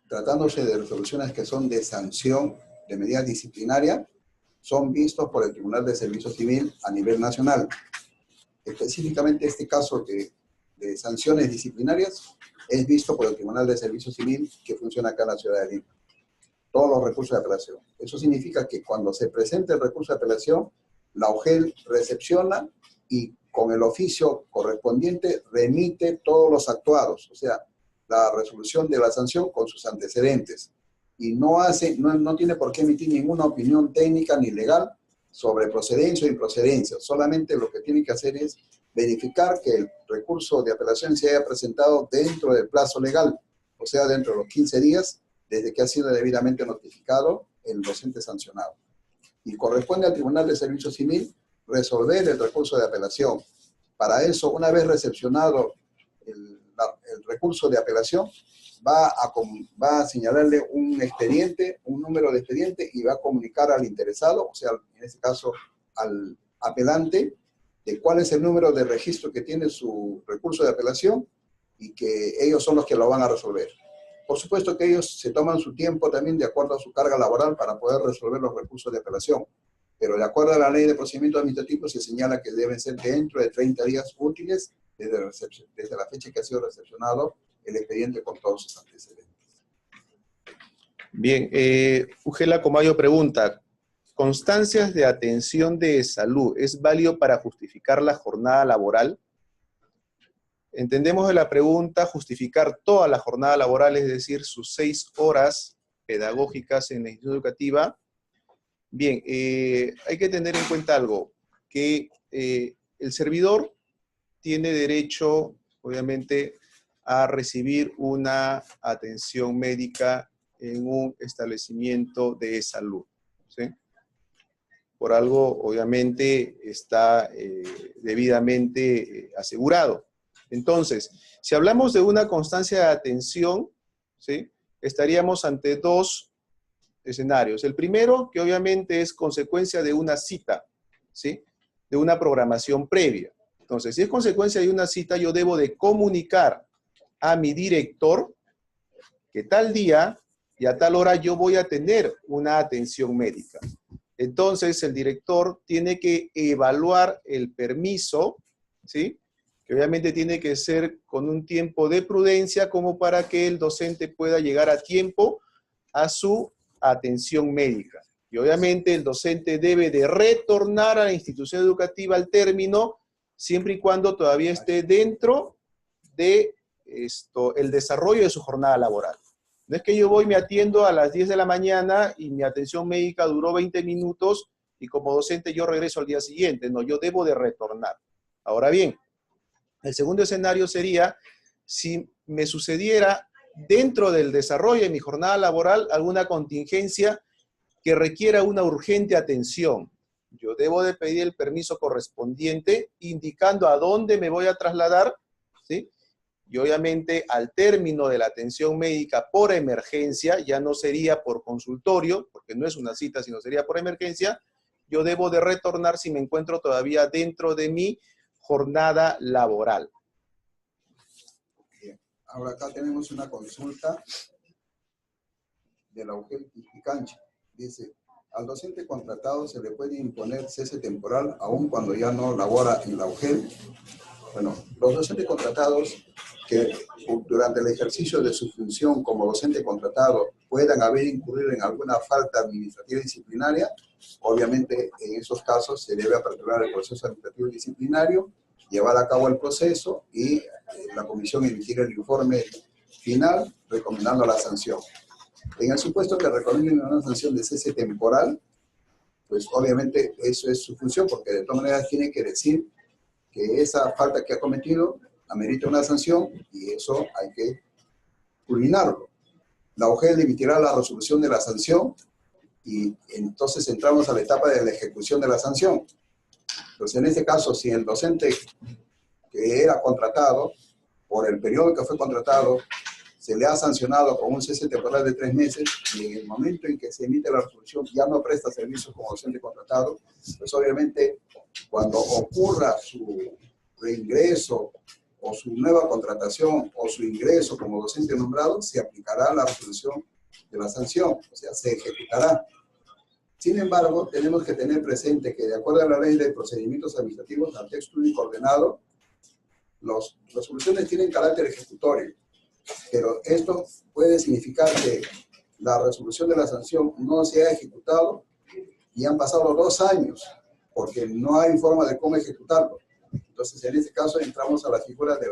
tratándose de resoluciones que son de sanción de medidas disciplinarias, son vistos por el Tribunal de Servicio Civil a nivel nacional. Específicamente este caso de sanciones disciplinarias es visto por el Tribunal de Servicio Civil que funciona acá en la ciudad de Lima. Todos los recursos de apelación. Eso significa que cuando se presenta el recurso de apelación, la UGEL recepciona y con el oficio correspondiente remite todos los actuados. O sea, la resolución de la sanción con sus antecedentes y no tiene por qué emitir ninguna opinión técnica ni legal sobre procedencia o improcedencia. Solamente lo que tiene que hacer es verificar que el recurso de apelación se haya presentado dentro del plazo legal, o sea, dentro de los 15 días desde que ha sido debidamente notificado el docente sancionado. Y corresponde al Tribunal de Servicio Civil resolver el recurso de apelación. Para eso, una vez recepcionado el recurso de apelación, va a señalarle un expediente, un número de expediente, y va a comunicar al interesado, o sea, en este caso al apelante, de cuál es el número de registro que tiene su recurso de apelación y que ellos son los que lo van a resolver. Por supuesto que ellos se toman su tiempo también de acuerdo a su carga laboral para poder resolver los recursos de apelación, pero de acuerdo a la ley de procedimiento administrativo se señala que deben ser dentro de 30 días útiles desde la fecha que ha sido recepcionado el expediente con todos sus antecedentes. Bien, Ugela Comayo pregunta, ¿constancias de atención de salud es válido para justificar la jornada laboral? Entendemos de la pregunta justificar toda la jornada laboral, es decir, sus 6 horas pedagógicas en la institución educativa. Bien, hay que tener en cuenta algo, que el servidor tiene derecho, obviamente, a recibir una atención médica en un establecimiento de salud, ¿sí? Por algo, obviamente, está debidamente asegurado. Entonces, si hablamos de una constancia de atención, ¿sí?, estaríamos ante 2 escenarios. El primero, que obviamente es consecuencia de una cita, ¿sí?, de una programación previa. Entonces, si es consecuencia de una cita, yo debo de comunicar a mi director que tal día y a tal hora yo voy a tener una atención médica. Entonces, el director tiene que evaluar el permiso, ¿sí?, que obviamente tiene que ser con un tiempo de prudencia como para que el docente pueda llegar a tiempo a su atención médica. Y obviamente el docente debe de retornar a la institución educativa al término, siempre y cuando todavía esté dentro de el desarrollo de su jornada laboral. No es que yo voy, me atiendo a las 10 de la mañana y mi atención médica duró 20 minutos y como docente yo regreso al día siguiente. No, yo debo de retornar. Ahora bien, el segundo escenario sería si me sucediera dentro del desarrollo de mi jornada laboral alguna contingencia que requiera una urgente atención. Yo debo de pedir el permiso correspondiente indicando a dónde me voy a trasladar, ¿sí? Y obviamente al término de la atención médica por emergencia, ya no sería por consultorio, porque no es una cita, sino sería por emergencia, yo debo de retornar si me encuentro todavía dentro de mi jornada laboral. Bien. Ahora acá tenemos una consulta de la UGEL Picancha. Dice, al docente contratado se le puede imponer cese temporal aun cuando ya no labora en la UGEL. Bueno, los docentes contratados que durante el ejercicio de su función como docente contratado puedan haber incurrido en alguna falta administrativa disciplinaria, obviamente en esos casos se debe aperturar el proceso administrativo disciplinario, llevar a cabo el proceso y la comisión emitir el informe final recomendando la sanción. En el supuesto que recomienden una sanción de cese temporal, pues obviamente eso es su función, porque de todas maneras tiene que decir que esa falta que ha cometido amerita una sanción y eso hay que culminarlo. La UGEL emitirá la resolución de la sanción y entonces entramos a la etapa de la ejecución de la sanción. Entonces, en este caso, si el docente que era contratado, por el periodo que fue contratado, se le ha sancionado con un cese temporal de 3 meses y en el momento en que se emite la resolución ya no presta servicios como docente contratado, pues obviamente cuando ocurra su reingreso o su nueva contratación o su ingreso como docente nombrado, se aplicará la resolución de la sanción, o sea, se ejecutará. Sin embargo, tenemos que tener presente que de acuerdo a la ley de procedimientos administrativos, al texto único ordenado, las resoluciones tienen carácter ejecutorio, pero esto puede significar que la resolución de la sanción no se ha ejecutado y han pasado 2 años, porque no hay forma de cómo ejecutarlo. Entonces, en este caso, entramos a la figura de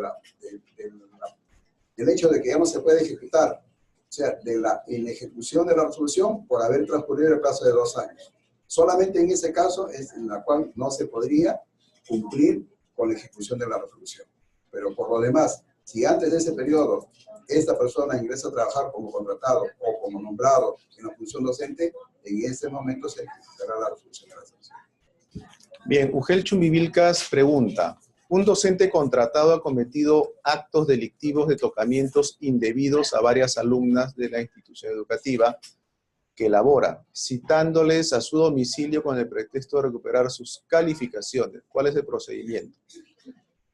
el hecho de que ya no se puede ejecutar, o sea, de la inejecución de la resolución por haber transcurrido el plazo de 2 años. Solamente en ese caso es en la cual no se podría cumplir con la ejecución de la resolución. Pero por lo demás, si antes de ese periodo esta persona ingresa a trabajar como contratado o como nombrado en la función docente, en ese momento se ejecutará la resolución de la sanción. Bien, Ugel Chumbivilcas pregunta, un docente contratado ha cometido actos delictivos de tocamientos indebidos a varias alumnas de la institución educativa que elabora, citándoles a su domicilio con el pretexto de recuperar sus calificaciones. ¿Cuál es el procedimiento?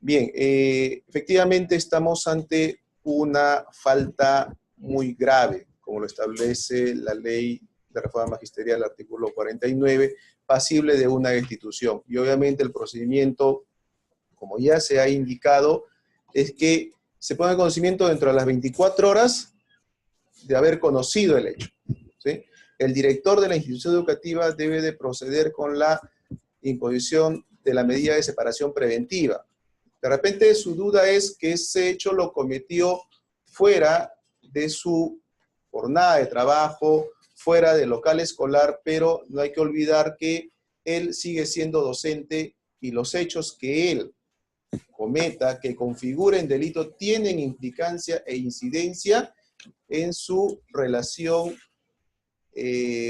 Bien, efectivamente estamos ante una falta muy grave, como lo establece la ley de reforma magisterial, el artículo 49, pasible de una destitución. Y obviamente el procedimiento, como ya se ha indicado, es que se ponga en conocimiento dentro de las 24 horas de haber conocido el hecho, ¿sí? El director de la institución educativa debe de proceder con la imposición de la medida de separación preventiva. De repente su duda es que ese hecho lo cometió fuera de su jornada de trabajo, fuera del local escolar, pero no hay que olvidar que él sigue siendo docente y los hechos que él cometa, que configuren delito, tienen implicancia e incidencia en su relación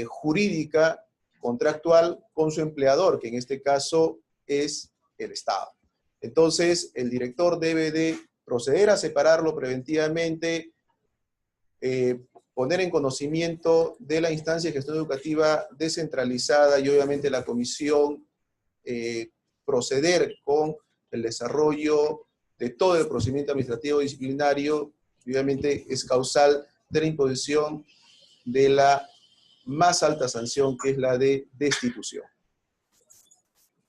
jurídica, contractual con su empleador, que en este caso es el Estado. Entonces, el director debe de proceder a separarlo preventivamente, poner en conocimiento de la instancia de gestión educativa descentralizada y obviamente la comisión, proceder con el desarrollo de todo el procedimiento administrativo disciplinario, y obviamente es causal de la imposición de la más alta sanción, que es la de destitución.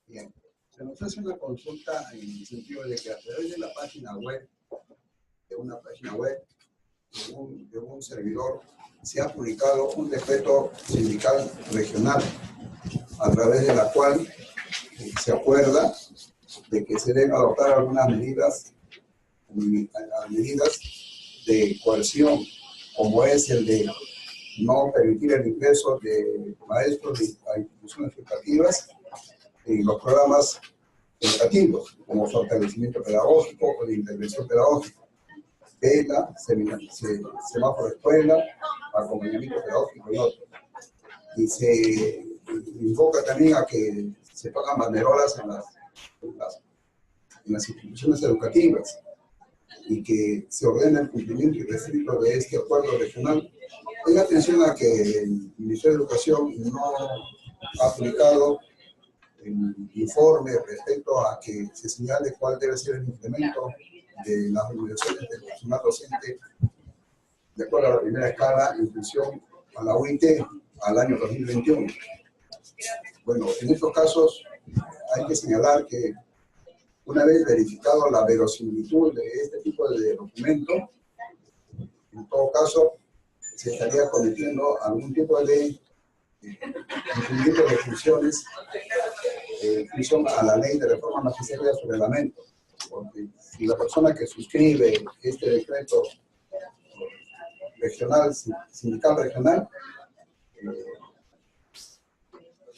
Bien, se nos hace una consulta en el sentido de que a través de la página web, de una página web, de un servidor, se ha publicado un decreto sindical regional, a través de la cual se acuerda de que se deben adoptar algunas medidas de coerción, como es el de no permitir el ingreso de maestros a instituciones educativas en los programas educativos, como fortalecimiento pedagógico o de intervención pedagógica, ELA, semáforo de escuela, acompañamiento pedagógico y otros. Y se invoca también a que se pongan banderolas en las instituciones educativas y que se ordene el cumplimiento y restricto de este acuerdo regional. Tenga atención a que el Ministerio de Educación no ha publicado el informe respecto a que se señale cuál debe ser el incremento de las remuneraciones del personal docente de acuerdo a la primera escala en función a la UIT al año 2021. Bueno, en estos casos hay que señalar que una vez verificado la verosimilitud de este tipo de documento, en todo caso se estaría cometiendo algún tipo de incumplimiento de funciones en función a la ley de reforma magisterial de su reglamento. Porque si la persona que suscribe este decreto regional, sindical regional,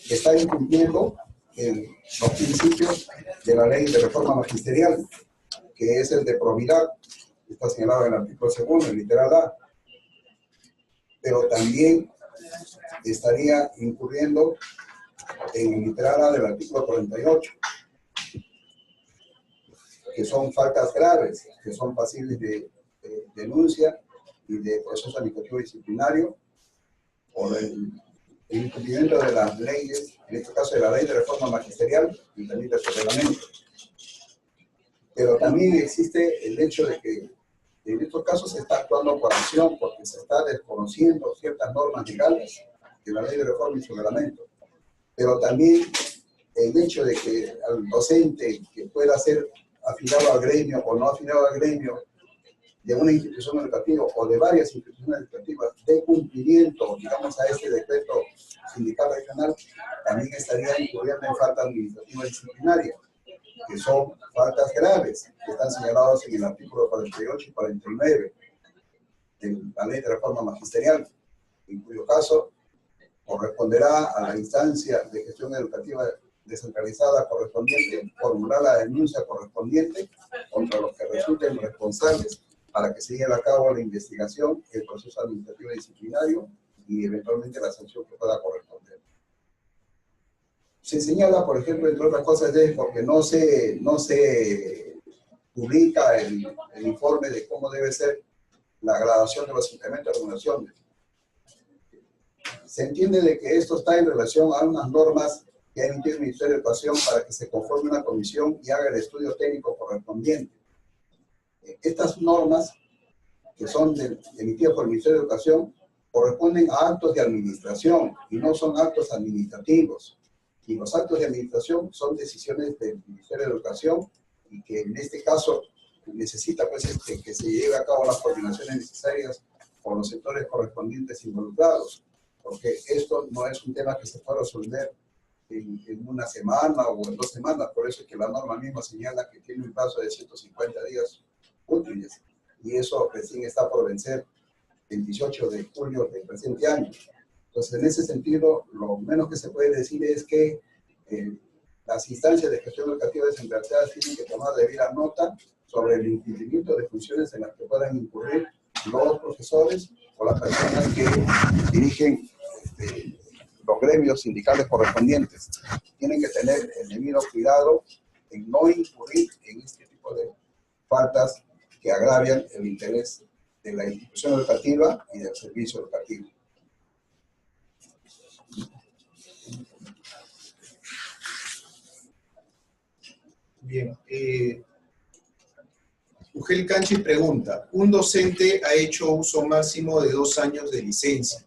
está incumpliendo los principios de la ley de reforma magisterial, que es el de probidad, que está señalado en el artículo 2, el literal A, pero también estaría incurriendo en el literal A del artículo 48, que son faltas graves, que son pasibles de denuncia y de proceso administrativo disciplinario por el incumplimiento de las leyes, en este caso de la ley de reforma magisterial y también de su reglamento. Pero también existe el hecho de que en estos casos se está actuando por acción porque se está desconociendo ciertas normas legales de la ley de reforma y su reglamento. Pero también el hecho de que al docente que pueda ser afiliado al gremio o no afiliado al gremio de una institución educativa o de varias instituciones educativas de cumplimiento, digamos, a este decreto sindical regional, también estaría incurriendo en falta administrativa disciplinaria, que son faltas graves, que están señaladas en el artículo 48 y 49 de la ley de reforma magisterial, en cuyo caso corresponderá a la instancia de gestión educativa descentralizada correspondiente formular la denuncia correspondiente contra los que resulten responsables para que se lleve a cabo la investigación, el proceso administrativo disciplinario y eventualmente la sanción que pueda corresponder. Se señala, por ejemplo, entre otras cosas, es porque no se publica el informe de cómo debe ser la gradación de los incrementos de remuneración. Se entiende de que esto está en relación a unas normas que ha emitido el Ministerio de Educación para que se conforme una comisión y haga el estudio técnico correspondiente. Estas normas, que son emitidas por el Ministerio de Educación, corresponden a actos de administración y no son actos administrativos. Y los actos de administración son decisiones del Ministerio de Educación y que en este caso necesita pues, que se lleve a cabo las coordinaciones necesarias con los sectores correspondientes involucrados, porque esto no es un tema que se pueda resolver en una semana o en 2 semanas, por eso es que la norma misma señala que tiene un plazo de 150 días útiles, y eso recién está por vencer el 18 de julio del presente año. Entonces, en ese sentido, lo menos que se puede decir es que las instancias de gestión educativa descentralizada tienen que tomar debida nota sobre el incumplimiento de funciones en las que puedan incurrir los profesores o las personas que dirigen los gremios sindicales correspondientes. Tienen que tener el debido cuidado en no incurrir en este tipo de faltas que agravian el interés de la institución educativa y del servicio educativo. Bien. Ugel Canchi pregunta, un docente ha hecho uso máximo de 2 años de licencia.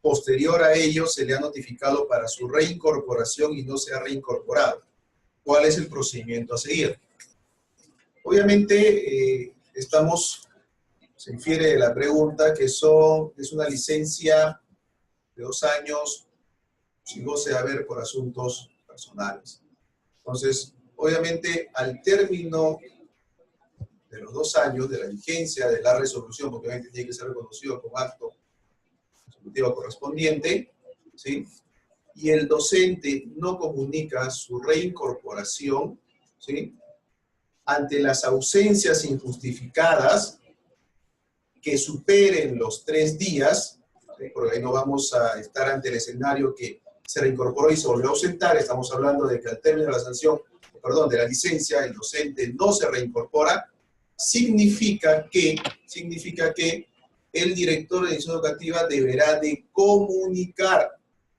Posterior a ello se le ha notificado para su reincorporación y no se ha reincorporado. ¿Cuál es el procedimiento a seguir? Obviamente, se infiere de la pregunta que es una licencia de 2 años sin goce de haber por asuntos personales. Entonces, obviamente, al término de los 2 años de la vigencia de la resolución, porque obviamente tiene que ser reconocido como acto resolutivo correspondiente, ¿sí? Y el docente no comunica su reincorporación, ¿sí? Ante las ausencias injustificadas que superen los 3 días, ¿sí? Porque ahí no vamos a estar ante el escenario que se reincorporó y se volvió a ausentar. Estamos hablando de que al término de la sanción, perdón, de la licencia, el docente no se reincorpora, significa que el director de institución educativa deberá de comunicar,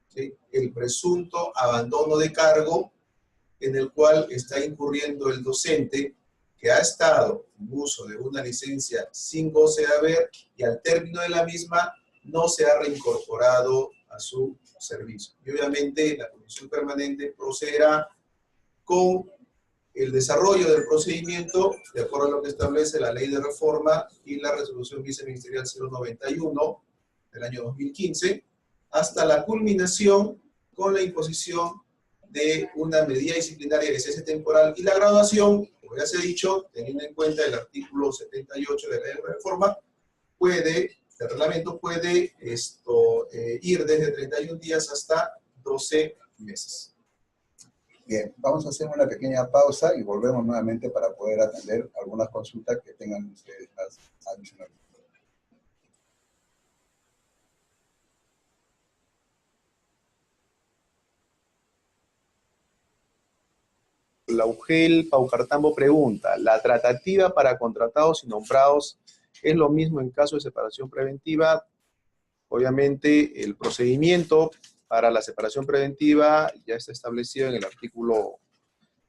¿sí?, el presunto abandono de cargo en el cual está incurriendo el docente que ha estado en uso de una licencia sin goce de haber y al término de la misma no se ha reincorporado a su servicio. Y obviamente la comisión permanente procederá con el desarrollo del procedimiento de acuerdo a lo que establece la ley de reforma y la resolución viceministerial 091 del año 2015, hasta la culminación con la imposición de una medida disciplinaria de cese temporal y la graduación, como ya se ha dicho, teniendo en cuenta el artículo 78 de la ley de reforma, el reglamento puede ir desde 31 días hasta 12 meses. Bien, vamos a hacer una pequeña pausa y volvemos nuevamente para poder atender algunas consultas que tengan ustedes adicionales. La Ugel Paucartambo pregunta, ¿la tratativa para contratados y nombrados es lo mismo en caso de separación preventiva? Obviamente, el procedimiento para la separación preventiva ya está establecido en el artículo,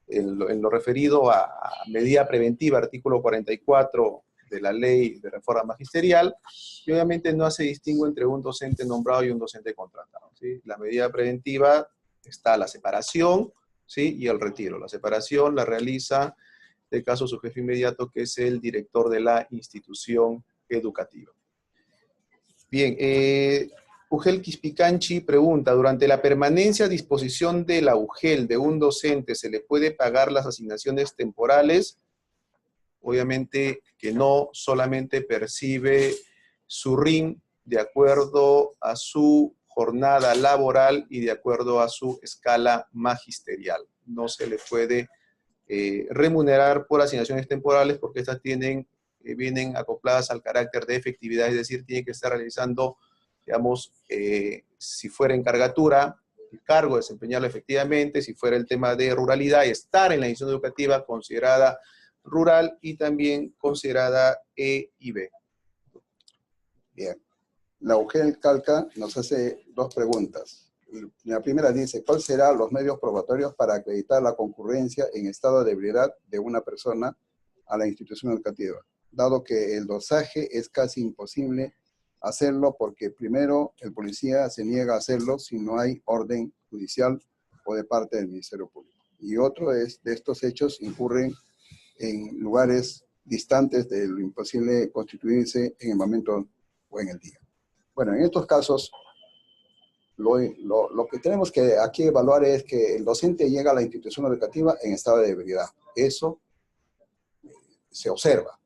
en lo referido a medida preventiva, artículo 44 de la ley de reforma magisterial, y obviamente no hace distingo entre un docente nombrado y un docente contratado, ¿sí? La medida preventiva está la separación, ¿sí?, y el retiro. La separación la realiza, en este caso, su jefe inmediato, que es el director de la institución educativa. Bien, Ugel Quispicanchi pregunta, ¿durante la permanencia a disposición de la Ugel de un docente se le puede pagar las asignaciones temporales? Obviamente que no, solamente percibe su RIN de acuerdo a su jornada laboral y de acuerdo a su escala magisterial. No se le puede remunerar por asignaciones temporales porque estas vienen acopladas al carácter de efectividad, es decir, tiene que estar realizando, digamos, si fuera encargatura, el cargo, desempeñarlo efectivamente, si fuera el tema de ruralidad, estar en la institución educativa considerada rural y también considerada E y B. Bien. La UGEL Calca nos hace dos preguntas. La primera dice, ¿cuáles serán los medios probatorios para acreditar la concurrencia en estado de ebriedad de una persona a la institución educativa? Dado que el dosaje es casi imposible hacerlo porque primero el policía se niega a hacerlo si no hay orden judicial o de parte del Ministerio Público. Y otro es, de estos hechos incurren en lugares distantes de lo imposible constituirse en el momento o en el día. Bueno, en estos casos, lo que tenemos que aquí evaluar es que el docente llega a la institución educativa en estado de ebriedad. Eso se observa.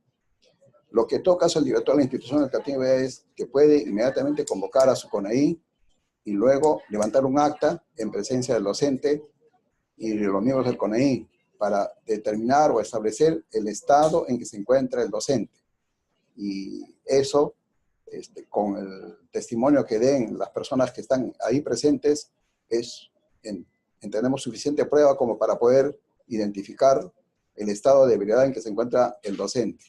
Lo que en todo caso el director de la institución educativa es que puede inmediatamente convocar a su CONAI y luego levantar un acta en presencia del docente y de los miembros del CONAI para determinar o establecer el estado en que se encuentra el docente. Y eso, con el testimonio que den las personas que están ahí presentes, tenemos suficiente prueba como para poder identificar el estado de ebriedad en que se encuentra el docente.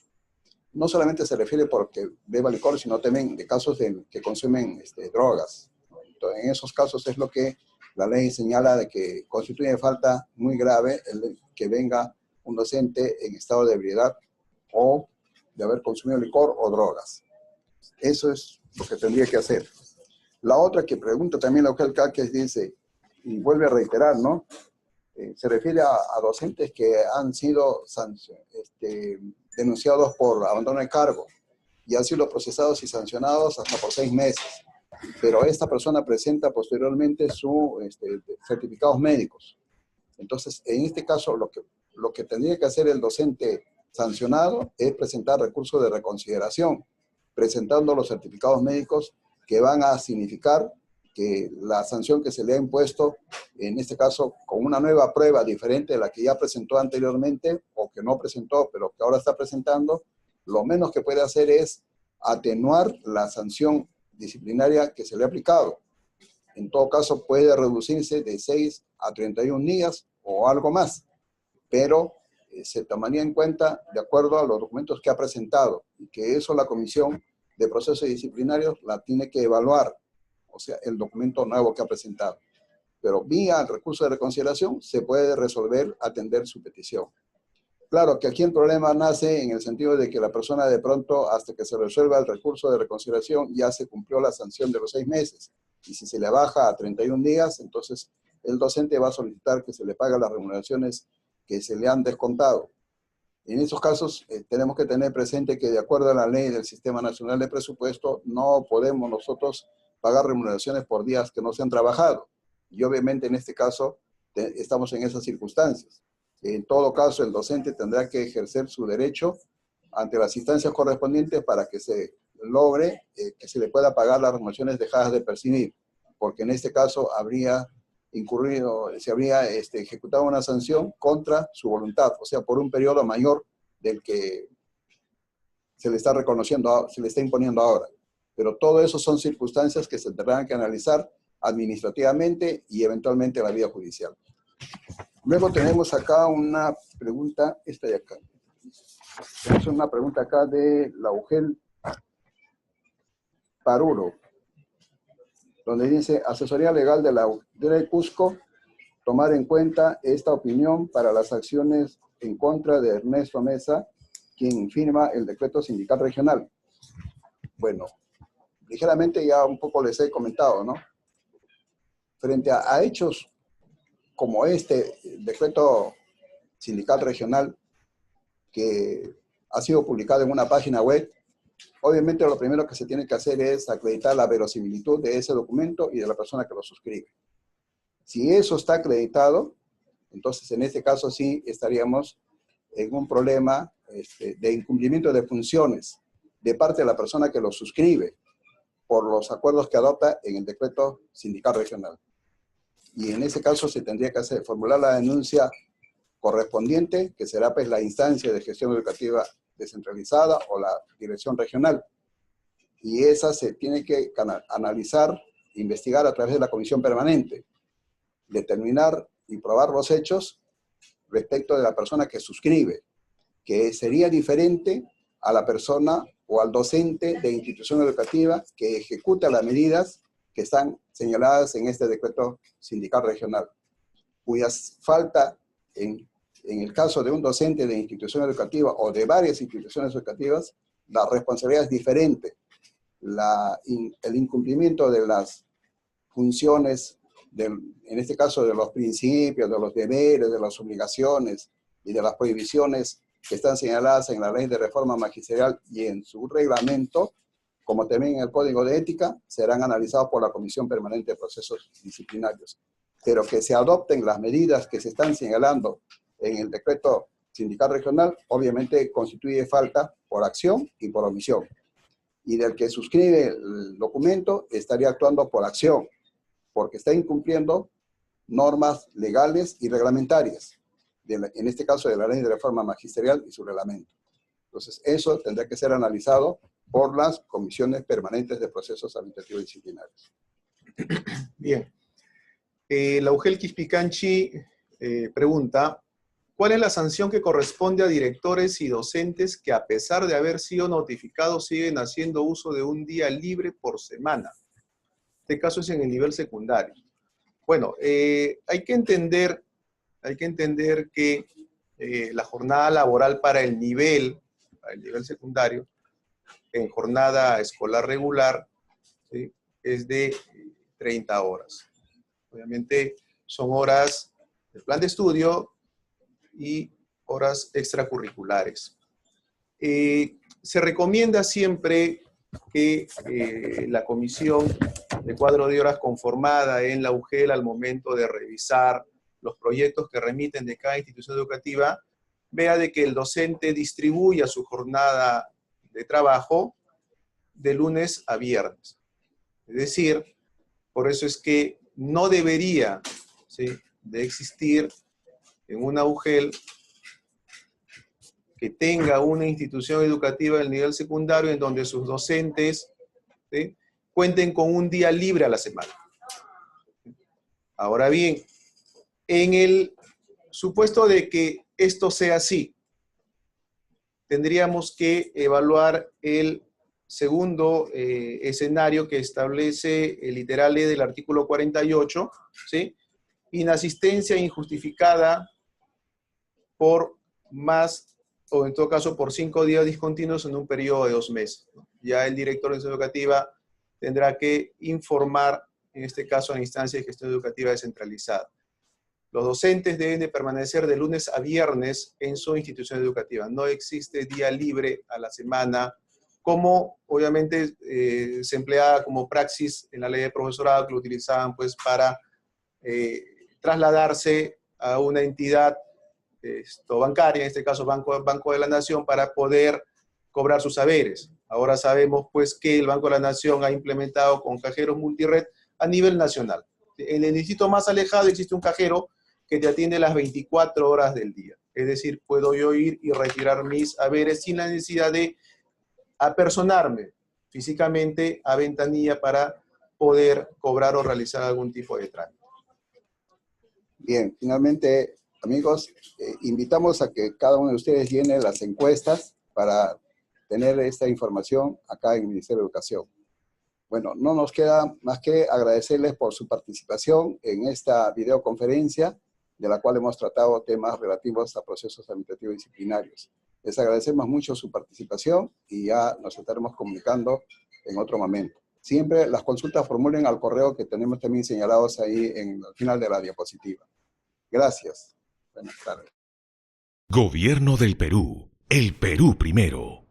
No solamente se refiere porque beba licor, sino también de casos que consumen drogas. Entonces, en esos casos es lo que la ley señala de que constituye falta muy grave el que venga un docente en estado de ebriedad o de haber consumido licor o drogas. Eso es lo que tendría que hacer. La otra que pregunta también la UGEL Calca dice, y vuelve a reiterar, ¿no? Se refiere a docentes que han sido denunciados por abandono de cargo y han sido procesados y sancionados hasta por 6 meses. Pero esta persona presenta posteriormente sus certificados médicos. Entonces, en este caso, lo que tendría que hacer el docente sancionado es presentar recurso de reconsideración, presentando los certificados médicos que van a significar que la sanción que se le ha impuesto, en este caso, con una nueva prueba diferente de la que ya presentó anteriormente, o que no presentó, pero que ahora está presentando, lo menos que puede hacer es atenuar la sanción disciplinaria que se le ha aplicado. En todo caso, puede reducirse de 6 a 31 días o algo más, pero se tomaría en cuenta de acuerdo a los documentos que ha presentado, y que eso la Comisión de Procesos Disciplinarios la tiene que evaluar, o sea, el documento nuevo que ha presentado. Pero vía el recurso de reconsideración se puede resolver, atender su petición. Claro que aquí el problema nace en el sentido de que la persona de pronto, hasta que se resuelva el recurso de reconsideración, ya se cumplió la sanción de los 6 meses. Y si se le baja a 31 días, entonces el docente va a solicitar que se le pague las remuneraciones que se le han descontado. En esos casos tenemos que tener presente que de acuerdo a la ley del Sistema Nacional de Presupuesto, no podemos nosotros pagar remuneraciones por días que no se han trabajado. Y obviamente en este caso estamos en esas circunstancias. En todo caso, el docente tendrá que ejercer su derecho ante las instancias correspondientes para que se logre que se le pueda pagar las remuneraciones dejadas de percibir, porque en este caso habría se habría ejecutado una sanción contra su voluntad, o sea, por un periodo mayor del que se le está reconociendo, se le está imponiendo ahora. Pero todo eso son circunstancias que se tendrán que analizar administrativamente y eventualmente en la vía judicial. Luego tenemos acá una pregunta, esta de acá. Tenemos una pregunta acá de la UGEL Paruro, donde dice, asesoría legal de la UGEL Cusco, tomar en cuenta esta opinión para las acciones en contra de Ernesto Mesa, quien firma el decreto sindical regional. Bueno, ligeramente ya un poco les he comentado, ¿no? Frente a hechos como este decreto sindical regional que ha sido publicado en una página web, obviamente lo primero que se tiene que hacer es acreditar la verosimilitud de ese documento y de la persona que lo suscribe. Si eso está acreditado, entonces en este caso sí estaríamos en un problema de incumplimiento de funciones de parte de la persona que lo suscribe por los acuerdos que adopta en el decreto sindical regional. Y en ese caso se tendría que formular la denuncia correspondiente, que será pues la instancia de gestión educativa descentralizada o la dirección regional. Y esa se tiene que analizar, investigar a través de la comisión permanente, determinar y probar los hechos respecto de la persona que suscribe, que sería diferente a la persona o al docente de institución educativa que ejecuta las medidas que están señaladas en este decreto sindical regional, cuya falta en el caso de un docente de institución educativa o de varias instituciones educativas, la responsabilidad es diferente. El incumplimiento de las funciones, en este caso de los principios, de los deberes, de las obligaciones y de las prohibiciones que están señaladas en la Ley de Reforma Magisterial y en su reglamento, como también en el Código de Ética, serán analizados por la Comisión Permanente de Procesos Disciplinarios. Pero que se adopten las medidas que se están señalando en el decreto sindical regional, obviamente constituye falta por acción y por omisión. Y del que suscribe el documento estaría actuando por acción, porque está incumpliendo normas legales y reglamentarias, en este caso de la Ley de Reforma Magisterial y su reglamento. Entonces, eso tendrá que ser analizado por las comisiones permanentes de procesos administrativos disciplinarios. Bien. Laugel Quispicanchi pregunta, ¿cuál es la sanción que corresponde a directores y docentes que a pesar de haber sido notificados siguen haciendo uso de un día libre por semana? Este caso es en el nivel secundario. Bueno, hay que entender que la jornada laboral para el nivel secundario, en jornada escolar regular, ¿sí?, es de 30 horas. Obviamente son horas del plan de estudio y horas extracurriculares. Se recomienda siempre que la comisión de cuadro de horas conformada en la UGEL al momento de revisar los proyectos que remiten de cada institución educativa, vea de que el docente distribuya su jornada de trabajo de lunes a viernes. Es decir, por eso es que no debería, ¿sí?, de existir en una UGEL que tenga una institución educativa del nivel secundario en donde sus docentes, ¿sí?, cuenten con un día libre a la semana. Ahora bien, en el supuesto de que esto sea así, tendríamos que evaluar el segundo escenario que establece el literal E del artículo 48, ¿sí? Inasistencia injustificada por más, o en todo caso por 5 días discontinuos en un periodo de 2 meses. Ya el director de institución educativa tendrá que informar, en este caso, a la instancia de gestión educativa descentralizada. Los docentes deben de permanecer de lunes a viernes en su institución educativa. No existe día libre a la semana, como obviamente se empleaba como praxis en la ley de profesorado, que lo utilizaban pues para trasladarse a una entidad bancaria, en este caso Banco de la Nación, para poder cobrar sus saberes. Ahora sabemos pues que el Banco de la Nación ha implementado con cajeros multired a nivel nacional. En el distrito más alejado existe un cajero que te atiende las 24 horas del día. Es decir, puedo yo ir y retirar mis haberes sin la necesidad de apersonarme físicamente a ventanilla para poder cobrar o realizar algún tipo de trámite. Bien, finalmente, amigos, invitamos a que cada uno de ustedes llene las encuestas para tener esta información acá en el Ministerio de Educación. Bueno, no nos queda más que agradecerles por su participación en esta videoconferencia, de la cual hemos tratado temas relativos a procesos administrativos disciplinarios. Les agradecemos mucho su participación y ya nos estaremos comunicando en otro momento. Siempre las consultas formulen al correo que tenemos también señalados ahí al final de la diapositiva. Gracias. Buenas tardes. Gobierno del Perú. El Perú primero.